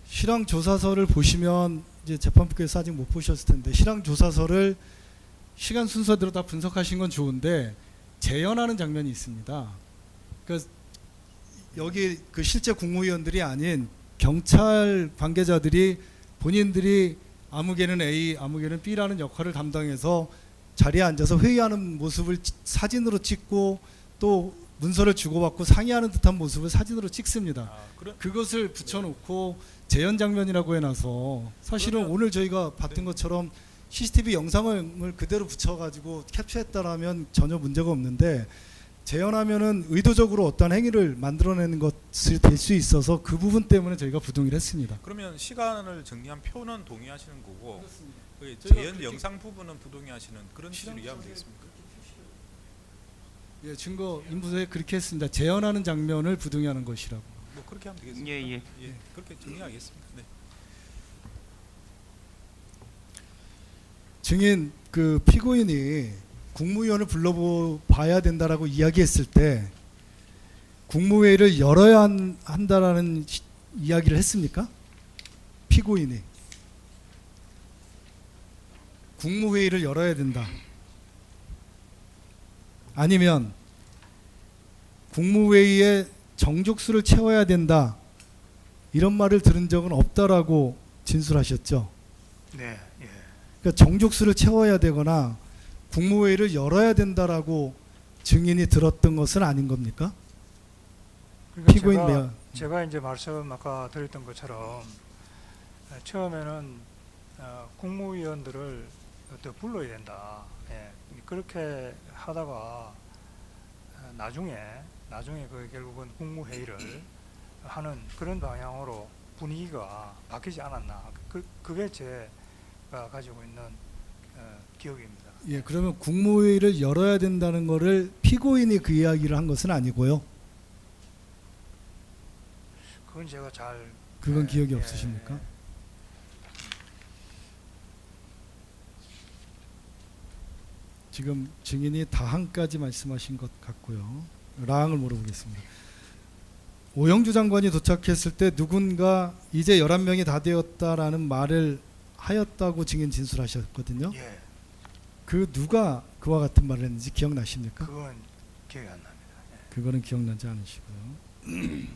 실황조사서를 보시면 이제 재판부께서 아직 못 보셨을 텐데 실황조사서를 시간 순서대로 다 분석하신 건 좋은데 재연하는 장면이 있습니다. 그러니까 여기 그 실제 국무위원들이 아닌 경찰 관계자들이 본인들이 아무개는 A, 아무개는 B라는 역할을 담당해서 자리에 앉아서 회의하는 모습을 사진으로 찍고 또 문서를 주고받고 상의하는 듯한 모습을 사진으로 찍습니다. 그것을 붙여놓고 재연 장면이라고 해놔서 사실은 그러면- 오늘 저희가 봤던 것처럼 CCTV 영상을 그대로 붙여가지고 캡처했다라면 전혀 문제가 없는데 재연하면은 의도적으로 어떤 행위를 만들어내는 것이 될 수 있어서 그 부분 때문에 저희가 부동의를 했습니다. 그러면 시간을 정리한 표는 동의하시는 거고 그 제가 재연 그렇게- 영상 부분은 부동의하시는 그런 식으로 이해하면 되겠습니까? 예, 증거 인부서에 그렇게 했습니다. 재연하는 장면을 부동의하는 것이라고. 뭐 그렇게 하면 되겠습니다. 예, 예. 예, 그렇게 정리하겠습니다. 네. 증인 그 피고인이 국무위원을 불러봐야 된다라고 이야기했을 때 국무회의를 열어야 한다라는 이야기를 했습니까? 피고인이 국무회의를 열어야 된다. 아니면 국무회의에 정족수를 채워야 된다. 이런 말을 들은 적은 없다라고 진술하셨죠. 네, 예. 그러니까 정족수를 채워야 되거나 국무회의를 열어야 된다라고 증인이 들었던 것은 아닌 겁니까? 그러니까 피고인 내 제가 이제 말씀 아까 드렸던 것처럼 처음에는 국무위원들을 더 불러야 된다. 예, 그렇게 하다가 나중에 그 결국은 국무회의를 하는 그런 방향으로 분위기가 바뀌지 않았나. 그게 제가 가지고 있는 기억입니다. 예, 그러면 국무회의를 열어야 된다는 거를 피고인이 그 이야기를 한 것은 아니고요. 그건 제가 잘 그건 기억이 예, 없으십니까? 지금 증인이 다항까지 말씀하신 것 같고요. 라항을 물어보겠습니다. 오영주 장관이 도착했을 때 누군가 이제 11명이 다 되었다라는 말을 하였다고 증인 진술하셨거든요. 예, 그 누가 그와 같은 말을 했는지 기억나십니까? 그건 기억이 안 납니다. 예. 그거는 기억나지 않으시고요.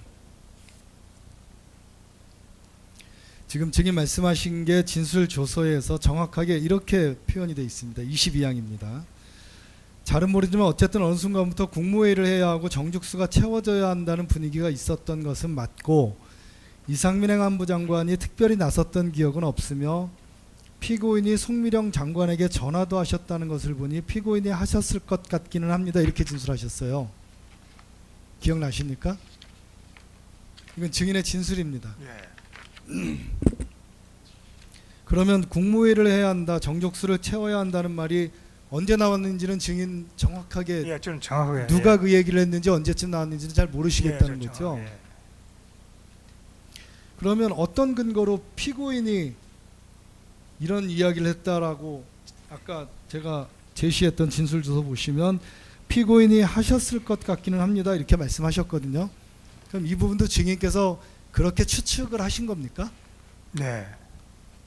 지금 증인 말씀하신 게 진술조서에서 정확하게 이렇게 표현이 되어 있습니다. 22항입니다. 잘은 모르지만 어쨌든 어느 순간부터 국무회의를 해야 하고 정죽수가 채워져야 한다는 분위기가 있었던 것은 맞고 이상민 행안부 장관이 특별히 나섰던 기억은 없으며 피고인이 송미령 장관에게 전화도 하셨다는 것을 보니 피고인이 하셨을 것 같기는 합니다. 이렇게 진술하셨어요. 기억나십니까? 이건 증인의 진술입니다. 예. 그러면 국무회의를 해야 한다, 정족수를 채워야 한다는 말이 언제 나왔는지는 증인 정확하게 예, 저는 정확하게 누가 예. 그 얘기를 했는지 언제쯤 나왔는지는 잘 모르시겠다는 예, 저 거죠. 정확하게, 예. 그러면 어떤 근거로 피고인이 이런 이야기를 했다라고 아까 제가 제시했던 진술조서 보시면 피고인이 하셨을 것 같기는 합니다. 이렇게 말씀하셨거든요. 그럼 이 부분도 증인께서 그렇게 추측을 하신 겁니까? 네.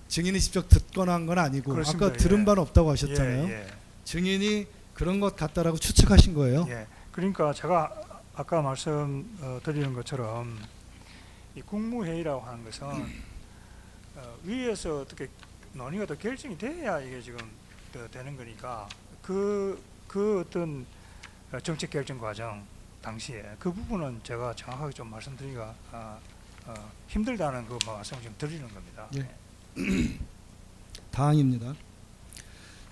증인이 직접 듣거나 한 건 아니고 그렇습니다. 아까 들은 예. 바는 없다고 하셨잖아요. 예, 증인이 그런 것 같다라고 추측하신 거예요. 예. 그러니까 제가 아까 말씀 드리는 것처럼 이 국무회의라고 하는 것은 위에서 어떻게 논의가 더 결정이 돼야 이게 지금 되는 거니까 그 어떤 정책 결정 과정 당시에 그 부분은 제가 정확하게 좀 말씀드리기가 힘들다는 그 말씀을 좀 드리는 겁니다. 예. 다항입니다.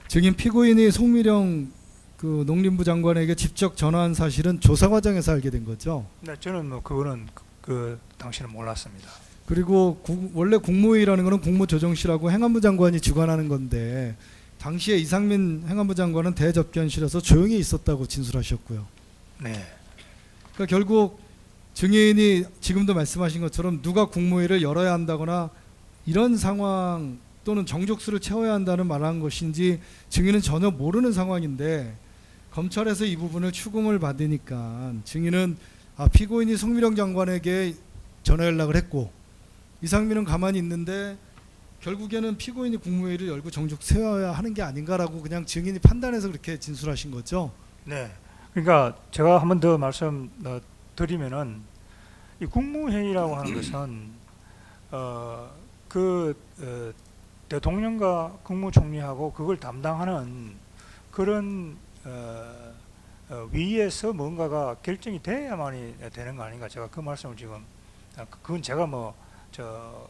증인 피고인이 송미령 그 농림부 장관에게 직접 전화한 사실은 조사 과정에서 알게 된 거죠. 네, 저는 뭐 그거는 그 당시는 몰랐습니다. 그리고 원래 국무회의라는 것은 국무조정실하고 행안부 장관이 주관하는 건데 당시에 이상민 행안부 장관은 대접견실에서 조용히 있었다고 진술하셨고요. 네. 그러니까 결국 증인이 지금도 말씀하신 것처럼 누가 국무회의를 열어야 한다거나 이런 상황 또는 정족수를 채워야 한다는 말한 것인지 증인은 전혀 모르는 상황인데 검찰에서 이 부분을 추궁을 받으니까 증인은 피고인이 송미령 장관에게 전화 연락을 했고 이상민은 가만히 있는데 결국에는 피고인이 국무회의를 열고 정족 세워야 하는 게 아닌가라고 그냥 증인이 판단해서 그렇게 진술하신 거죠. 네. 그러니까 제가 한 번 더 말씀 드리면은 이 국무회의라고 하는 것은 대통령과 국무총리하고 그걸 담당하는 그런 위에서 뭔가가 결정이 돼야만이 되는 거 아닌가. 제가 그 말씀을 지금 그건 제가 뭐 저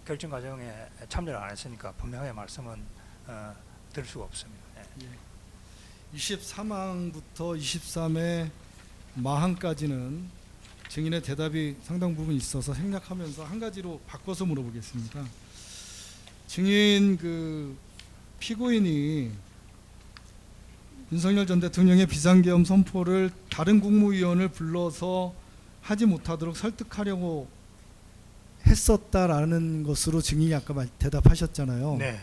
결정 과정에 참여를 안 했으니까 분명하게 말씀은 드릴 수가 없습니다. 예. 23항부터 23의 마항까지는 증인의 대답이 상당 부분 있어서 생략하면서 한 가지로 바꿔서 물어보겠습니다. 증인 그 피고인이 윤석열 전 대통령의 비상계엄 선포를 다른 국무위원을 불러서 하지 못하도록 설득하려고 했었다라는 것으로 증인이 아까 대답하셨잖아요. 네.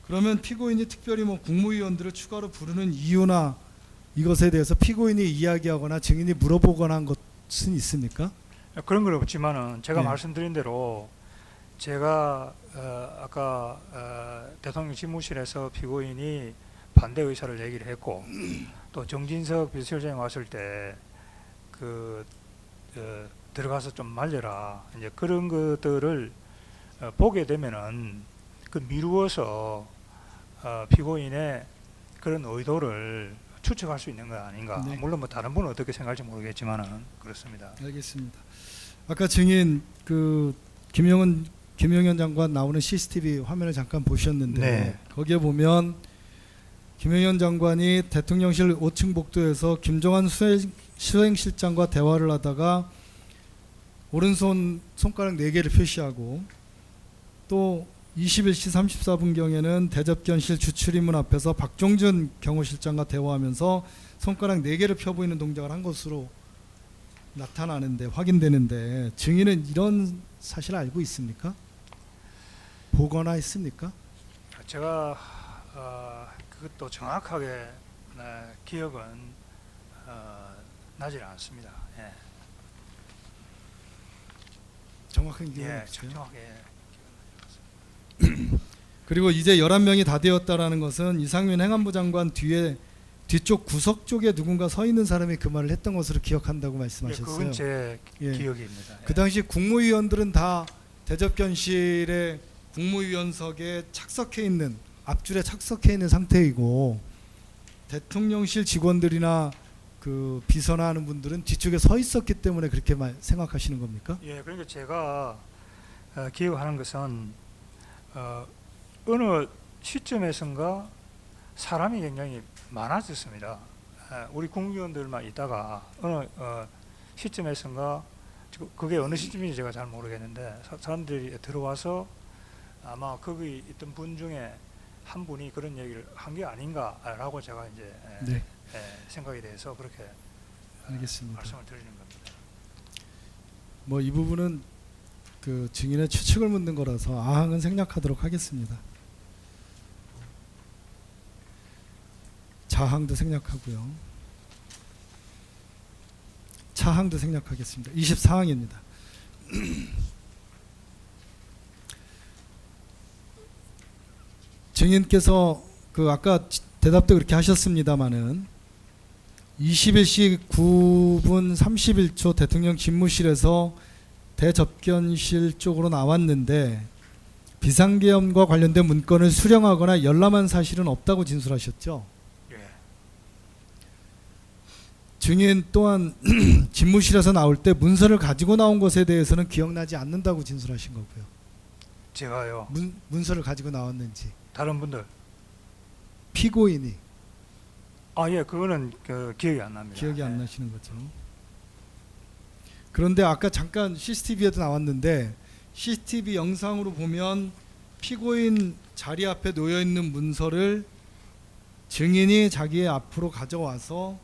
그러면 피고인이 특별히 뭐 국무위원들을 추가로 부르는 이유나 이것에 대해서 피고인이 이야기하거나 증인이 물어보거나 한 것은 있습니까? 그런 건 없지만은 제가 네. 말씀드린 대로 제가 아까 대통령 집무실에서 피고인이 반대 의사를 얘기를 했고 또 정진석 비서실장이 왔을 때 들어가서 좀 말려라 이제 그런 것들을 보게 되면은 그 미루어서 피고인의 그런 의도를 추측할 수 있는 거 아닌가. 네. 물론 뭐 다른 분은 어떻게 생각할지 모르겠지만은 그렇습니다. 알겠습니다. 아까 증인 그 김영현 장관 나오는 CCTV 화면을 잠깐 보셨는데 네. 거기에 보면 김영현 장관이 대통령실 5층 복도에서 김종환 수행실장과 대화를 하다가 오른손 손가락 4개를 표시하고 또 21시 34분경에는 대접견실 주출입문 앞에서 박종준 경호실장과 대화하면서 손가락 4개를 펴 보이는 동작을 한 것으로 나타나는데 확인되는데 증인은 이런 사실을 알고 있습니까? 보거나 했습니까? 제가 그것도 정확하게 기억은 나질 않습니다. 예. 정확한 기억은 예, 없어요. 정확하게. 그리고 이제 11명이 다 되었다라는 것은 이상민 행안부 장관 뒤쪽 구석 쪽에 누군가 서 있는 사람이 그 말을 했던 것으로 기억한다고 예, 말씀하셨어요. 그건 제 예. 기억입니다. 그 당시 국무위원들은 다 대접견실의 국무위원석에 착석해 있는 앞줄에 착석해 있는 상태이고 대통령실 직원들이나 그 비서나 하는 분들은 뒤쪽에 서 있었기 때문에 그렇게 생각하시는 겁니까? 예, 그러니까 제가 기억하는 것은 어느 시점에선가 사람이 굉장히 많아졌습니다. 우리 국무위원들만 있다가 어느 시점에선가 그게 어느 시점인지 제가 잘 모르겠는데 사람들이 들어와서 아마 거기 있던 분 중에 한 분이 그런 얘기를 한 게 아닌가라고 제가 이제 네, 생각에 대해서 그렇게 알겠습니다. 말씀을 드리는 겁니다. 뭐 이 부분은 그 증인의 추측을 묻는 거라서 아항은 생략하도록 하겠습니다. 자항도 생략하고요. 차항도 생략하겠습니다. 24항입니다. 증인께서 그 아까 대답도 그렇게 하셨습니다마는 21시 9분 31초 대통령 집무실에서 대접견실 쪽으로 나왔는데 비상계엄과 관련된 문건을 수령하거나 열람한 사실은 없다고 진술하셨죠. 예. 증인 또한 집무실에서 나올 때 문서를 가지고 나온 것에 대해서는 기억나지 않는다고 진술하신 거고요. 제가요. 문서를 가지고 나왔는지 다른 분들. 피고인이 예, 그거는 기억이 안 납니다. 기억이 안 예. 나시는 거죠. 그런데 아까 잠깐 CCTV에도 나왔는데 CCTV 영상으로 보면 피고인 자리 앞에 놓여 있는 문서를 증인이 자기의 앞으로 가져와서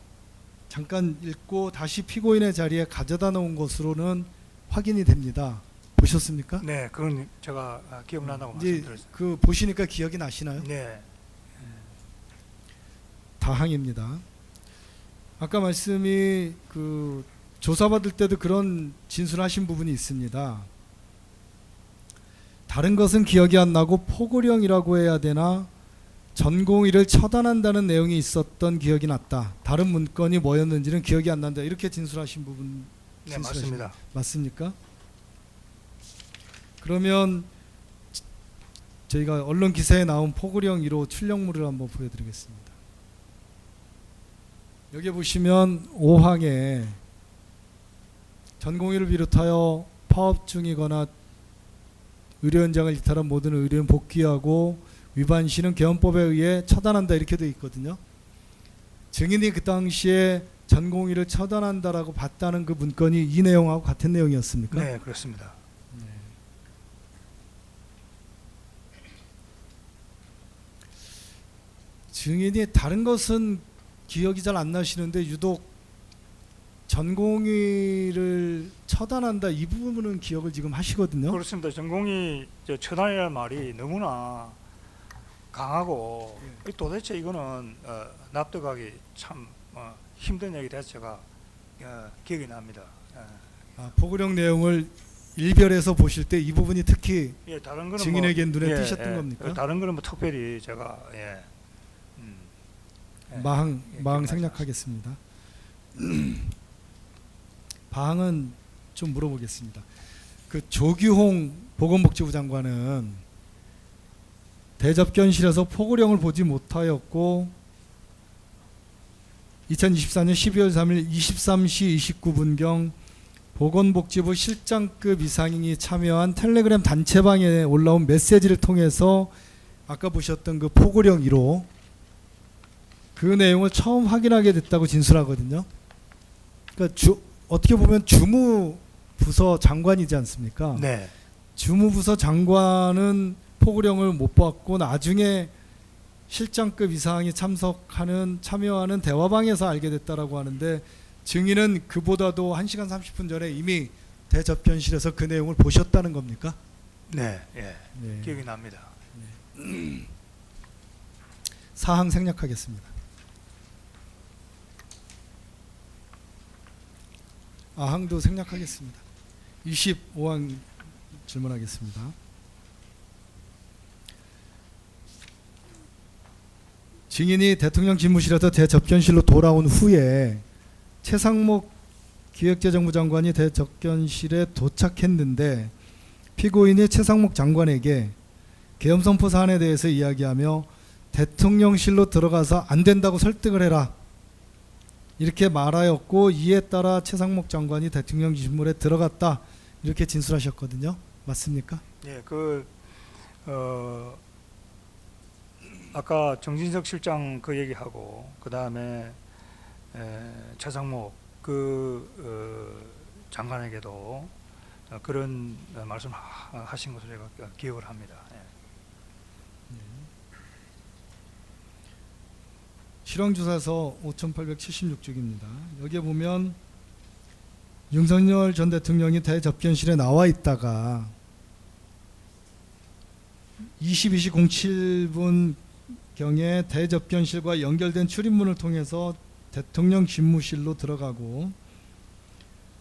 잠깐 읽고 다시 피고인의 자리에 가져다 놓은 것으로는 확인이 됩니다. 보셨습니까? 네, 그건 제가 기억난다고 이제 말씀드렸어요. 그 보시니까 기억이 나시나요? 네, 다항입니다. 아까 말씀이 그 조사받을 때도 그런 진술하신 부분이 있습니다. 다른 것은 기억이 안 나고 포고령이라고 해야 되나 전공의를 처단한다는 내용이 있었던 기억이 났다. 다른 문건이 뭐였는지는 기억이 안 난다. 이렇게 진술하신 부분 네 맞습니다. 맞습니까? 그러면 저희가 언론 기사에 나온 포고령 1호 출력물을 한번 보여드리겠습니다. 여기 보시면 5항에 전공의를 비롯하여 파업 중이거나 의료 현장을 이탈한 모든 의료인 복귀하고 위반 시는 개헌법에 의해 처단한다 이렇게 되어 있거든요. 증인이 그 당시에 전공의를 처단한다라고 봤다는 그 문건이 이 내용하고 같은 내용이었습니까? 네, 그렇습니다. 네. 증인이 다른 것은 기억이 잘 안 나시는데 유독 전공의를 처단한다 이 부분은 기억을 지금 하시거든요. 그렇습니다. 전공이 처단이라는 말이 너무나 강하고 도대체 이거는 납득하기 참 힘든 얘기 돼서 제가 기억이 납니다. 포고령 내용을 일별해서 보실 때 이 부분이 특히 예, 다른 거는 증인에게 눈에 예, 띄셨던 예, 겁니까? 다른 거는 뭐 특별히 제가 마항 기억나지 생략하겠습니다. 방은 좀 물어보겠습니다. 그 조규홍 보건복지부 장관은 대접견실에서 포고령을 보지 못하였고 2024년 12월 3일 23시 29분경 보건복지부 실장급 이상이 참여한 텔레그램 단체방에 올라온 메시지를 통해서 아까 보셨던 그 포고령 1호 그 내용을 처음 확인하게 됐다고 진술하거든요. 그러니까 어떻게 보면 주무부서 장관이지 않습니까? 네. 주무부서 장관은 포고령을 못 봤고 나중에 실장급 이상이 참여하는 대화방에서 알게 됐다라고 하는데 증인은 그보다도 1시간 30분 전에 이미 대접견실에서 그 내용을 보셨다는 겁니까? 네, 예, 네. 기억이 납니다. 사항 생략하겠습니다. 아항도 생략하겠습니다. 25항 질문하겠습니다. 증인이 대통령 집무실에서 대접견실로 돌아온 후에 최상목 기획재정부 장관이 대접견실에 도착했는데 피고인이 최상목 장관에게 계엄선포 사안에 대해서 이야기하며 대통령실로 들어가서 안 된다고 설득을 해라 이렇게 말하였고 이에 따라 최상목 장관이 대통령 집무실에 들어갔다 이렇게 진술하셨거든요. 맞습니까? 예, 아까 정진석 실장 그 얘기하고 그 다음에 최상목 장관에게도 그런 말씀하신 것을 제가 기억을 합니다. 예. 실황조사서 5876쪽입니다. 여기에 보면 윤석열 전 대통령이 대접견실에 나와 있다가 22시 07분 경에 대접견실과 연결된 출입문을 통해서 대통령 집무실로 들어가고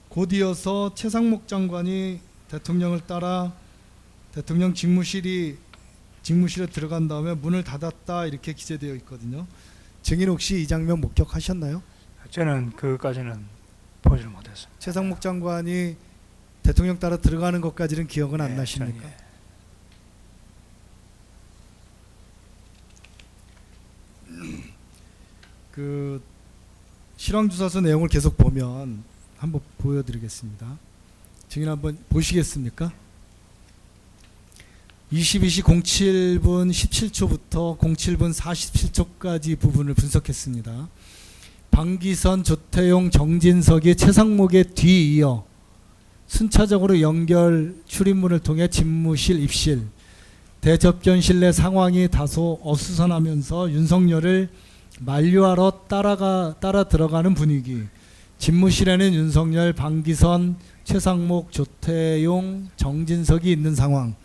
곧 이어서 최상목 장관이 대통령을 따라 대통령 집무실에 들어간 다음에 문을 닫았다 이렇게 기재되어 있거든요. 증인 혹시 이 장면 목격하셨나요? 저는 그까지는 보지를 못했습니다. 최상목 장관이 대통령 따라 들어가는 것까지는 기억은 안 예, 나십니까? 저는, 예. 그 실황조사서 내용을 계속 보면 한번 보여드리겠습니다. 증인 한번 보시겠습니까? 22시 07분 17초부터 07분 47초까지 부분을 분석했습니다. 방기선, 조태용, 정진석이 최상목에 뒤이어 순차적으로 연결 출입문을 통해 집무실 입실, 대접견실 내 상황이 다소 어수선하면서 윤석열을 만류하러 따라 들어가는 분위기. 집무실에는 윤석열, 방기선, 최상목, 조태용, 정진석이 있는 상황.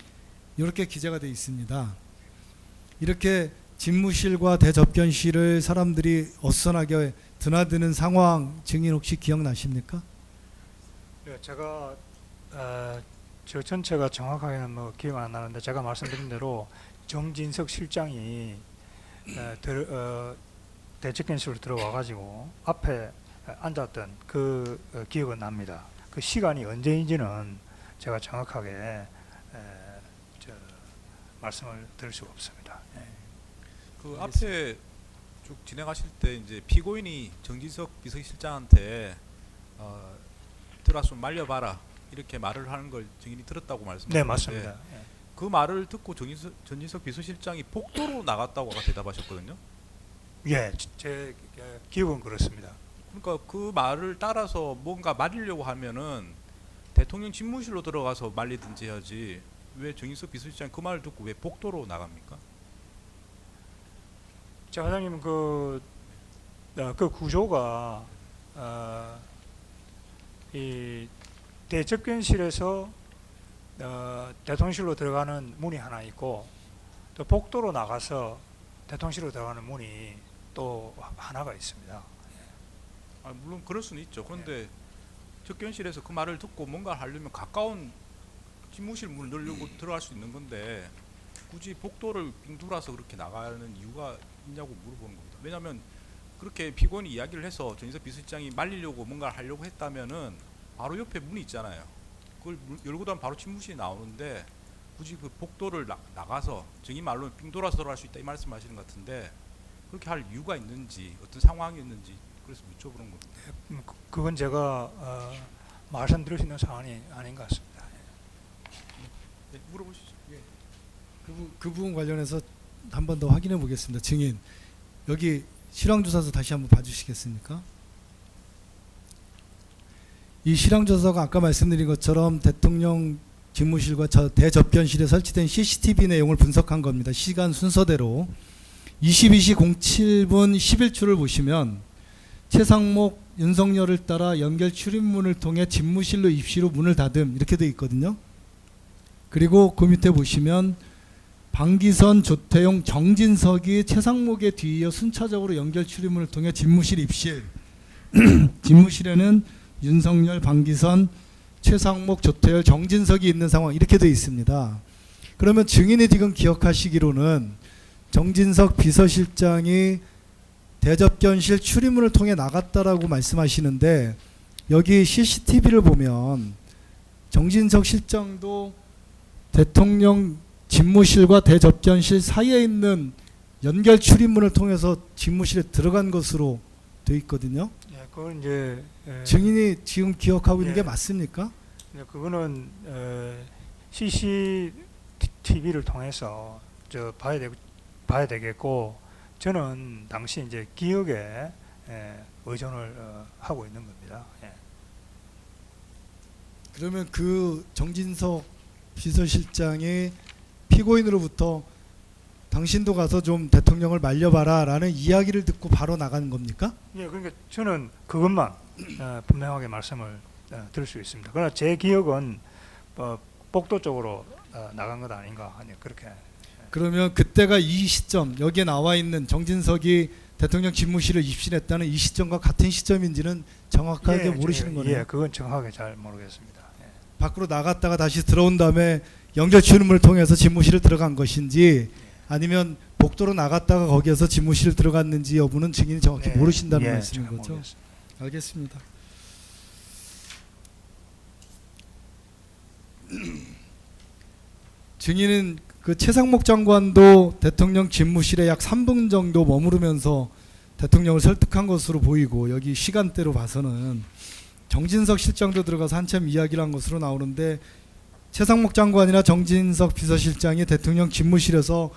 이렇게 기재가 되어 있습니다. 이렇게 집무실과 대접견실을 사람들이 어수선하게 드나드는 상황 증인 혹시 기억나십니까? 네, 제가 저 전체가 정확하게는 뭐 기억 안 나는데 제가 말씀드린 대로 정진석 실장이 대접견실로 들어와 가지고 앞에 앉았던 그 기억은 납니다. 그 시간이 언제인지는 제가 정확하게 말씀을 드릴 수가 없습니다. 예. 그 앞에 쭉 진행하실 때 이제 피고인이 정진석 비서실장한테 들어왔으면 말려봐라 이렇게 말을 하는 걸 증인이 들었다고 말씀하셨는데 네, 맞습니다. 예. 그 말을 듣고 정진석 비서실장이 복도로 나갔다고 아까 대답하셨거든요. 예, 제 기억은 그렇습니다. 그러니까 그 말을 따라서 뭔가 말리려고 하면은 대통령 집무실로 들어가서 말리든지 해야지 왜 정진석 비서실장이 그 말을 듣고 왜 복도로 나갑니까? 자, 과장님 그 구조가 이 대접견실에서 대통령실로 들어가는 문이 하나 있고 또 복도로 나가서 대통령실로 들어가는 문이 또 하나가 있습니다. 아, 물론 그럴 수는 있죠. 그런데 접견실에서 그 말을 듣고 뭔가 하려면 가까운 집무실 문을 열려고 들어갈 수 있는 건데 굳이 복도를 빙 돌아서 그렇게 나가는 이유가 있냐고 물어보는 겁니다. 왜냐하면 그렇게 피고인이 이야기를 해서 정인석 비서실장이 말리려고 뭔가를 하려고 했다면은 바로 옆에 문이 있잖아요. 그걸 열고 나면 바로 집무실이 나오는데 굳이 그 복도를 나가서 정의 말로는 빙 돌아서 들어갈 수 있다 이 말씀하시는 것 같은데 그렇게 할 이유가 있는지 어떤 상황이었는지 그래서 여쭤보는 겁니다. 그건 제가 말씀드릴 수 있는 사안이 아닌 것 같습니다. 네, 물어보시죠. 예. 그 부분 관련해서 한 번 더 확인해 보겠습니다. 증인 여기 실황조사서 다시 한번 봐주시겠습니까? 이 실황조사가 아까 말씀드린 것처럼 대통령 집무실과 대접견실에 설치된 CCTV 내용을 분석한 겁니다. 시간 순서대로 22시 07분 11초를 보시면 최상목, 윤석열을 따라 연결 출입문을 통해 집무실로 입실 후 문을 닫음 이렇게 되어 있거든요. 그리고 그 밑에 보시면 방기선, 조태용, 정진석이 최상목에 뒤이어 순차적으로 연결 출입문을 통해 집무실 입실. 집무실에는 윤석열, 방기선, 최상목, 조태열, 정진석이 있는 상황 이렇게 되어 있습니다. 그러면 증인이 지금 기억하시기로는 정진석 비서실장이 대접견실 출입문을 통해 나갔다라고 말씀하시는데 여기 CCTV를 보면 정진석 실장도 대통령 집무실과 대접견실 사이에 있는 연결 출입문을 통해서 집무실에 들어간 것으로 되어 있거든요. 예, 그건 이제 증인이 지금 기억하고 있는 게 예. 맞습니까? 그거는 CCTV를 통해서 봐야 되겠고 저는 당시 이제 기억에 의존을 하고 있는 겁니다. 예. 그러면 그 정진석 비서실장이 피고인으로부터 당신도 가서 좀 대통령을 말려봐라라는 이야기를 듣고 바로 나간 겁니까? 예, 그러니까 저는 그것만 분명하게 말씀을 드릴 수 있습니다. 그러나 제 기억은 복도 쪽으로 나간 것 아닌가 하니 그렇게. 그러면 그때가 이 시점 여기에 나와 있는 정진석이 대통령 집무실을 입실했다는 이 시점과 같은 시점인지는 정확하게 모르시는 거네요. 예, 그건 정확하게 잘 모르겠습니다. 예. 밖으로 나갔다가 다시 들어온 다음에 연결 출입문을 통해서 집무실을 들어간 것인지 아니면 복도로 나갔다가 거기에서 집무실을 들어갔는지 여부는 증인이 정확히 모르신다는 말씀인 잘 거죠? 모르겠습니다. 알겠습니다. 증인은 그 최상목 장관도 대통령 집무실에 약 3분 정도 머무르면서 대통령을 설득한 것으로 보이고 여기 시간대로 봐서는 정진석 실장도 들어가서 한참 이야기를 한 것으로 나오는데 최상목 장관이나 정진석 비서실장이 대통령 집무실에서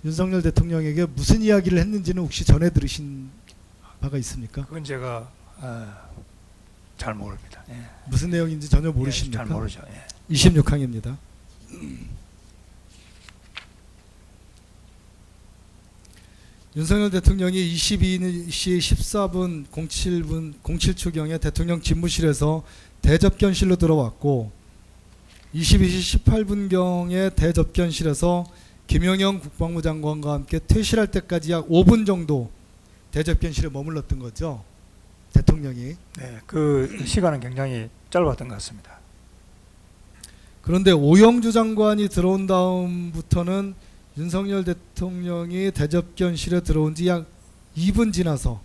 윤석열 대통령에게 무슨 이야기를 했는지는 혹시 전해 들으신 바가 있습니까? 그건 제가 잘 모릅니다. 예. 무슨 내용인지 전혀 예, 모르십니까? 잘 모르죠. 예. 26항입니다. 윤석열 대통령이 22시 14분 07초경에 대통령 집무실에서 대접견실로 들어왔고 22시 18분경에 대접견실에서 김영현 국방부 장관과 함께 퇴실할 때까지 약 5분 정도 대접견실에 머물렀던 거죠. 대통령이. 네, 그 시간은 굉장히 짧았던 것 같습니다. 그런데 오영주 장관이 들어온 다음부터는 윤석열 대통령이 대접견실에 들어온 지 약 2분 지나서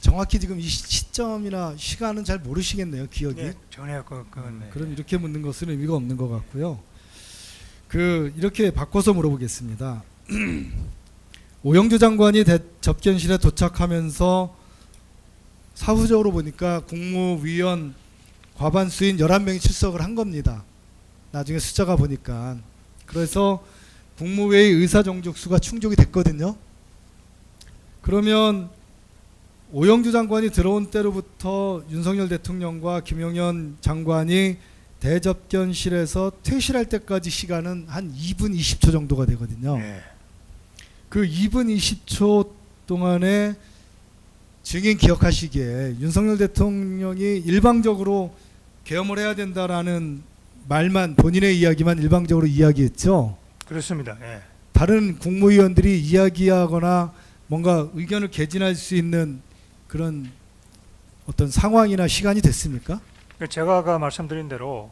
정확히 지금 이 시점이나 시간은 잘 모르시겠네요. 기억이. 네, 전혀 그건 네. 그럼 이렇게 묻는 것은 의미가 없는 것 같고요. 이렇게 바꿔서 물어보겠습니다. 오영주 장관이 접견실에 도착하면서 사후적으로 보니까 국무위원 과반수인 11명이 출석을 한 겁니다. 나중에 숫자가 보니까. 그래서 국무회의 의사정족수가 충족이 됐거든요. 그러면 오영주 장관이 들어온 때로부터 윤석열 대통령과 김용현 장관이 대접견실에서 퇴실할 때까지 시간은 한 2분 20초 정도가 되거든요. 네. 그 2분 20초 동안에 증인 기억하시기에 윤석열 대통령이 일방적으로 계엄을 해야 된다라는 말만, 본인의 이야기만 일방적으로 이야기했죠. 그렇습니다. 예. 다른 국무위원들이 이야기하거나 뭔가 의견을 개진할 수 있는 그런 어떤 상황이나 시간이 됐습니까? 제가 아까 말씀드린 대로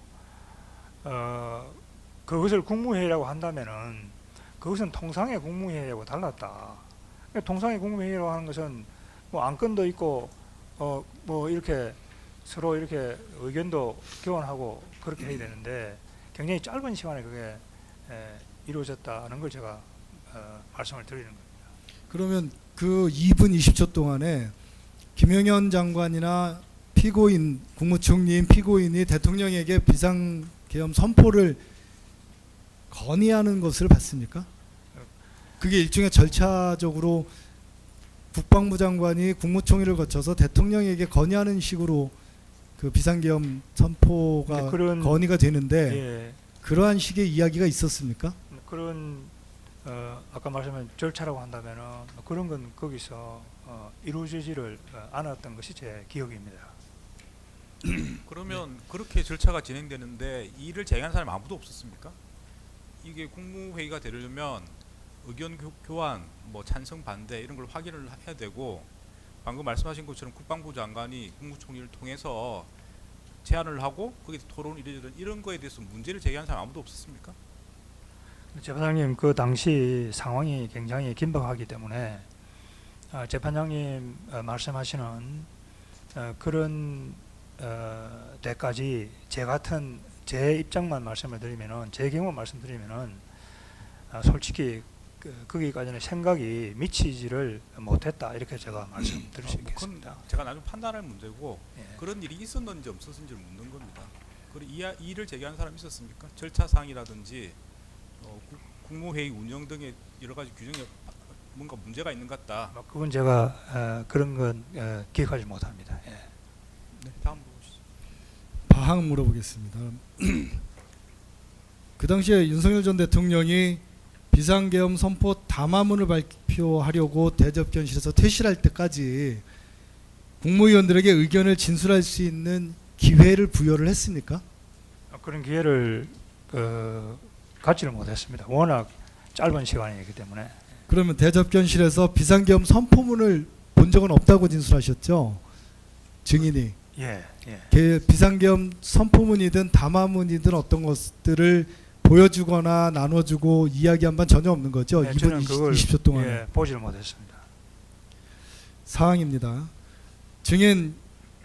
그것을 국무회의라고 한다면은 그것은 통상의 국무회의하고 달랐다. 통상의 국무회의라고 하는 것은 뭐 안건도 있고 뭐 이렇게 서로 이렇게 의견도 교환하고 그렇게 해야 되는데 굉장히 짧은 시간에 그게 이루어졌다는 걸 제가 말씀을 드리는 겁니다. 그러면 그 2분 20초 동안에 김영현 장관이나 피고인, 국무총리인 피고인이 대통령에게 비상계엄 선포를 건의하는 것을 봤습니까? 그게 일종의 절차적으로 국방부 장관이 국무총리를 거쳐서 대통령에게 건의하는 식으로 그 비상계엄 선포가 그런 건의가 되는데 예, 그러한 식의 이야기가 있었습니까? 그런 아까 말씀한 절차라고 한다면은 그런 건 거기서 이루어지지를 않았던 것이 제 기억입니다. 그러면 그렇게 절차가 진행되는데 이를 제기한 사람이 아무도 없었습니까? 이게 국무회의가 되려면 의견 교환, 뭐 찬성 반대 이런 걸 확인을 해야 되고 방금 말씀하신 것처럼 국방부 장관이 국무총리를 통해서 제안을 하고 거기서 토론을 이루어지는 이런 거에 대해서 문제를 제기한 사람 아무도 없었습니까? 재판장님 그 당시 상황이 굉장히 긴박하기 때문에 재판장님 말씀하시는 그런 때까지 제 입장만 말씀을 드리면은 제 경우 말씀드리면은 솔직히 거기까지는 생각이 미치지를 못했다 이렇게 제가 말씀드릴 수 있겠습니다. 제가 나중에 판단할 문제고 예. 그런 일이 있었는지 없었는지를 묻는 겁니다. 그리고 이 일을 제기한 사람이 있었습니까? 절차상이라든지 국무회의 운영 등의 여러 가지 규정에 뭔가 문제가 있는 것 같다. 그건 제가 그런 건 기억하지 못합니다. 예. 네, 다음 보시죠. 바항 물어보겠습니다. 그 당시에 윤석열 전 대통령이 비상계엄 선포 담화문을 발표하려고 대접견실에서 퇴실할 때까지 국무위원들에게 의견을 진술할 수 있는 기회를 부여를 했습니까? 그런 기회를 갖지를 못했습니다. 워낙 짧은 시간이기 때문에. 그러면 대접견실에서 비상계엄 선포문을 본 적은 없다고 진술하셨죠? 증인이. 예, 예. 비상계엄 선포문이든 담화문이든 어떤 것들을 보여주거나 나눠주고 이야기한 반 전혀 없는 거죠. 네, 2분 저는 그걸 20초 동안에. 예, 보지를 못했습니다. 사항입니다. 증인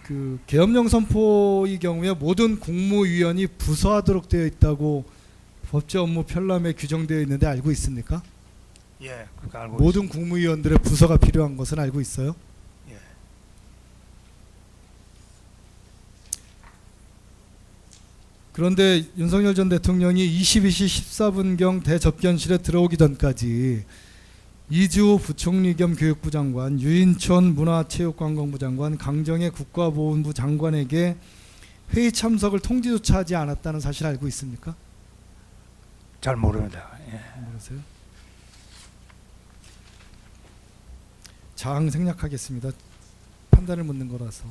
그 계엄령 선포의 경우에 모든 국무위원이 부서하도록 되어 있다고 법제 업무 편람에 규정되어 있는데 알고 있습니까? 예, 그렇게 알고 모든 있습니다. 국무위원들의 부서가 필요한 것은 알고 있어요? 예. 그런데 윤석열 전 대통령이 22시 14분경 대접견실에 들어오기 전까지 이주호 부총리 겸 교육부 장관, 유인촌 문화체육관광부 장관, 강정의 국가보훈부 장관에게 회의 참석을 통지조차 하지 않았다는 사실 알고 있습니까? 잘 모릅니다. 예. 모르세요? 장 생략하겠습니다. 판단을 묻는 거라서.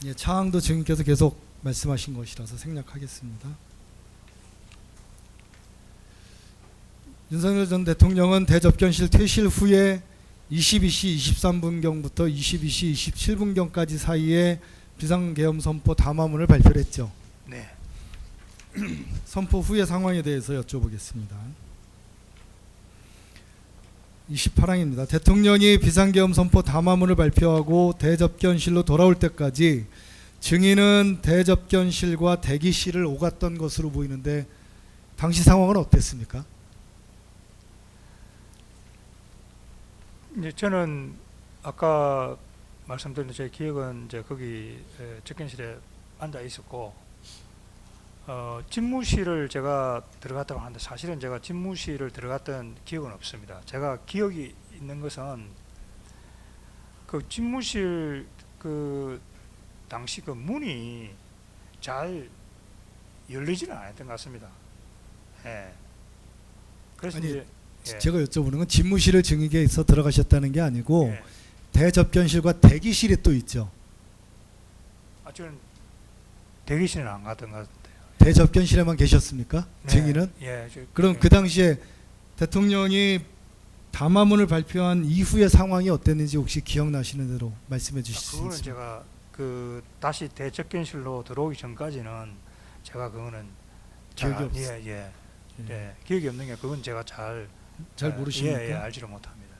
예, 차항도 증인께서 계속 말씀하신 것이라서 생략하겠습니다. 윤석열 전 대통령은 대접견실 퇴실 후에 22시 23분경부터 22시 27분경까지 사이에 비상계엄 선포 담화문을 발표를 했죠. 네. 선포 후의 상황에 대해서 여쭤보겠습니다. 28항입니다. 대통령이 비상계엄 선포 담화문을 발표하고 대접견실로 돌아올 때까지 증인은 대접견실과 대기실을 오갔던 것으로 보이는데 당시 상황은 어땠습니까? 이제 저는 아까 말씀드린 제 기억은 이제 거기 접견실에 앉아 있었고 집무실을 제가 들어갔다고 하는데 사실은 제가 집무실을 들어갔던 기억은 없습니다. 제가 기억이 있는 것은 그 집무실 그 당시 그 문이 잘 열리지는 않았던 것 같습니다. 예. 그래서 아니, 이제 예. 제가 여쭤보는 건 집무실을 증익에 있어 들어가셨다는 게 아니고 예. 대접견실과 대기실이 또 있죠. 저는 대기실은 안 갔던 것 같아요. 대접견실에만 계셨습니까? 네. 증인은? 예. 그럼 그 당시에 대통령이 담화문을 발표한 이후의 상황이 어땠는지 혹시 기억나시는 대로 말씀해 주실 수 그거는 있습니까? 제가 그 다시 대접견실로 들어오기 전까지는 제가 그거는 기억이 잘- 없- 예, 예. 예. 예. 기억이 없는 게 그건 제가 잘 모르십니까? 예, 예, 알지를 못합니다.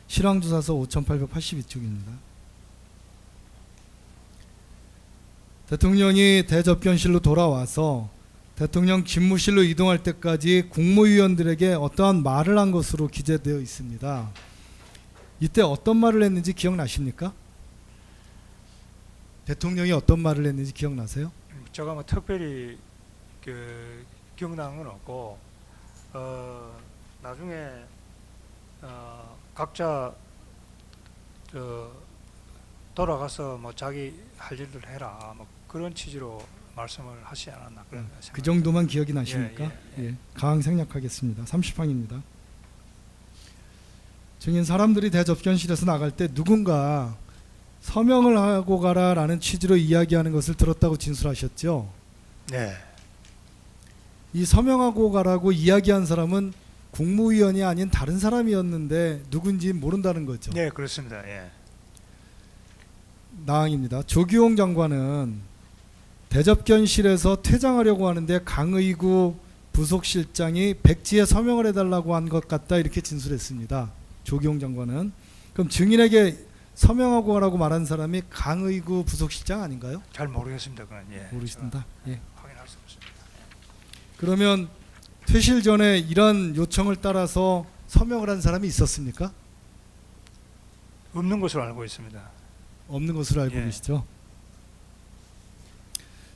실황조사서 5882쪽입니다. 대통령이 대접견실로 돌아와서 대통령 집무실로 이동할 때까지 국무위원들에게 어떠한 말을 한 것으로 기재되어 있습니다. 이때 어떤 말을 했는지 기억나십니까? 대통령이 어떤 말을 했는지 기억나세요? 제가 뭐 특별히 그 기억나는 건 없고 나중에 각자 돌아가서 뭐 자기 할 일들 해라 뭐 그런 취지로 말씀을 하시지 않았나 그런 그 생각이 정도만 기억이 나십니까? 예, 예. 가항 생략하겠습니다. 30항입니다. 증인 사람들이 대접견실에서 나갈 때 누군가 서명을 하고 가라라는 취지로 이야기하는 것을 들었다고 진술하셨죠. 네. 이 서명하고 가라고 이야기한 사람은 국무위원이 아닌 다른 사람이었는데 누군지 모른다는 거죠. 네, 그렇습니다. 예. 나항입니다. 조규홍 장관은 대접견실에서 퇴장하려고 하는데 강의구 부속실장이 백지에 서명을 해달라고 한 것 같다 이렇게 진술했습니다. 조규홍 장관은. 그럼 증인에게 서명하고 가라고 말한 사람이 강의구 부속실장 아닌가요? 잘 모르겠습니다. 그건 예. 모르신다. 제가 예. 확인할 수 없습니다. 그러면 퇴실 전에 이런 요청을 따라서 서명을 한 사람이 있었습니까? 없는 것으로 알고 있습니다. 없는 것으로 알고 예. 계시죠.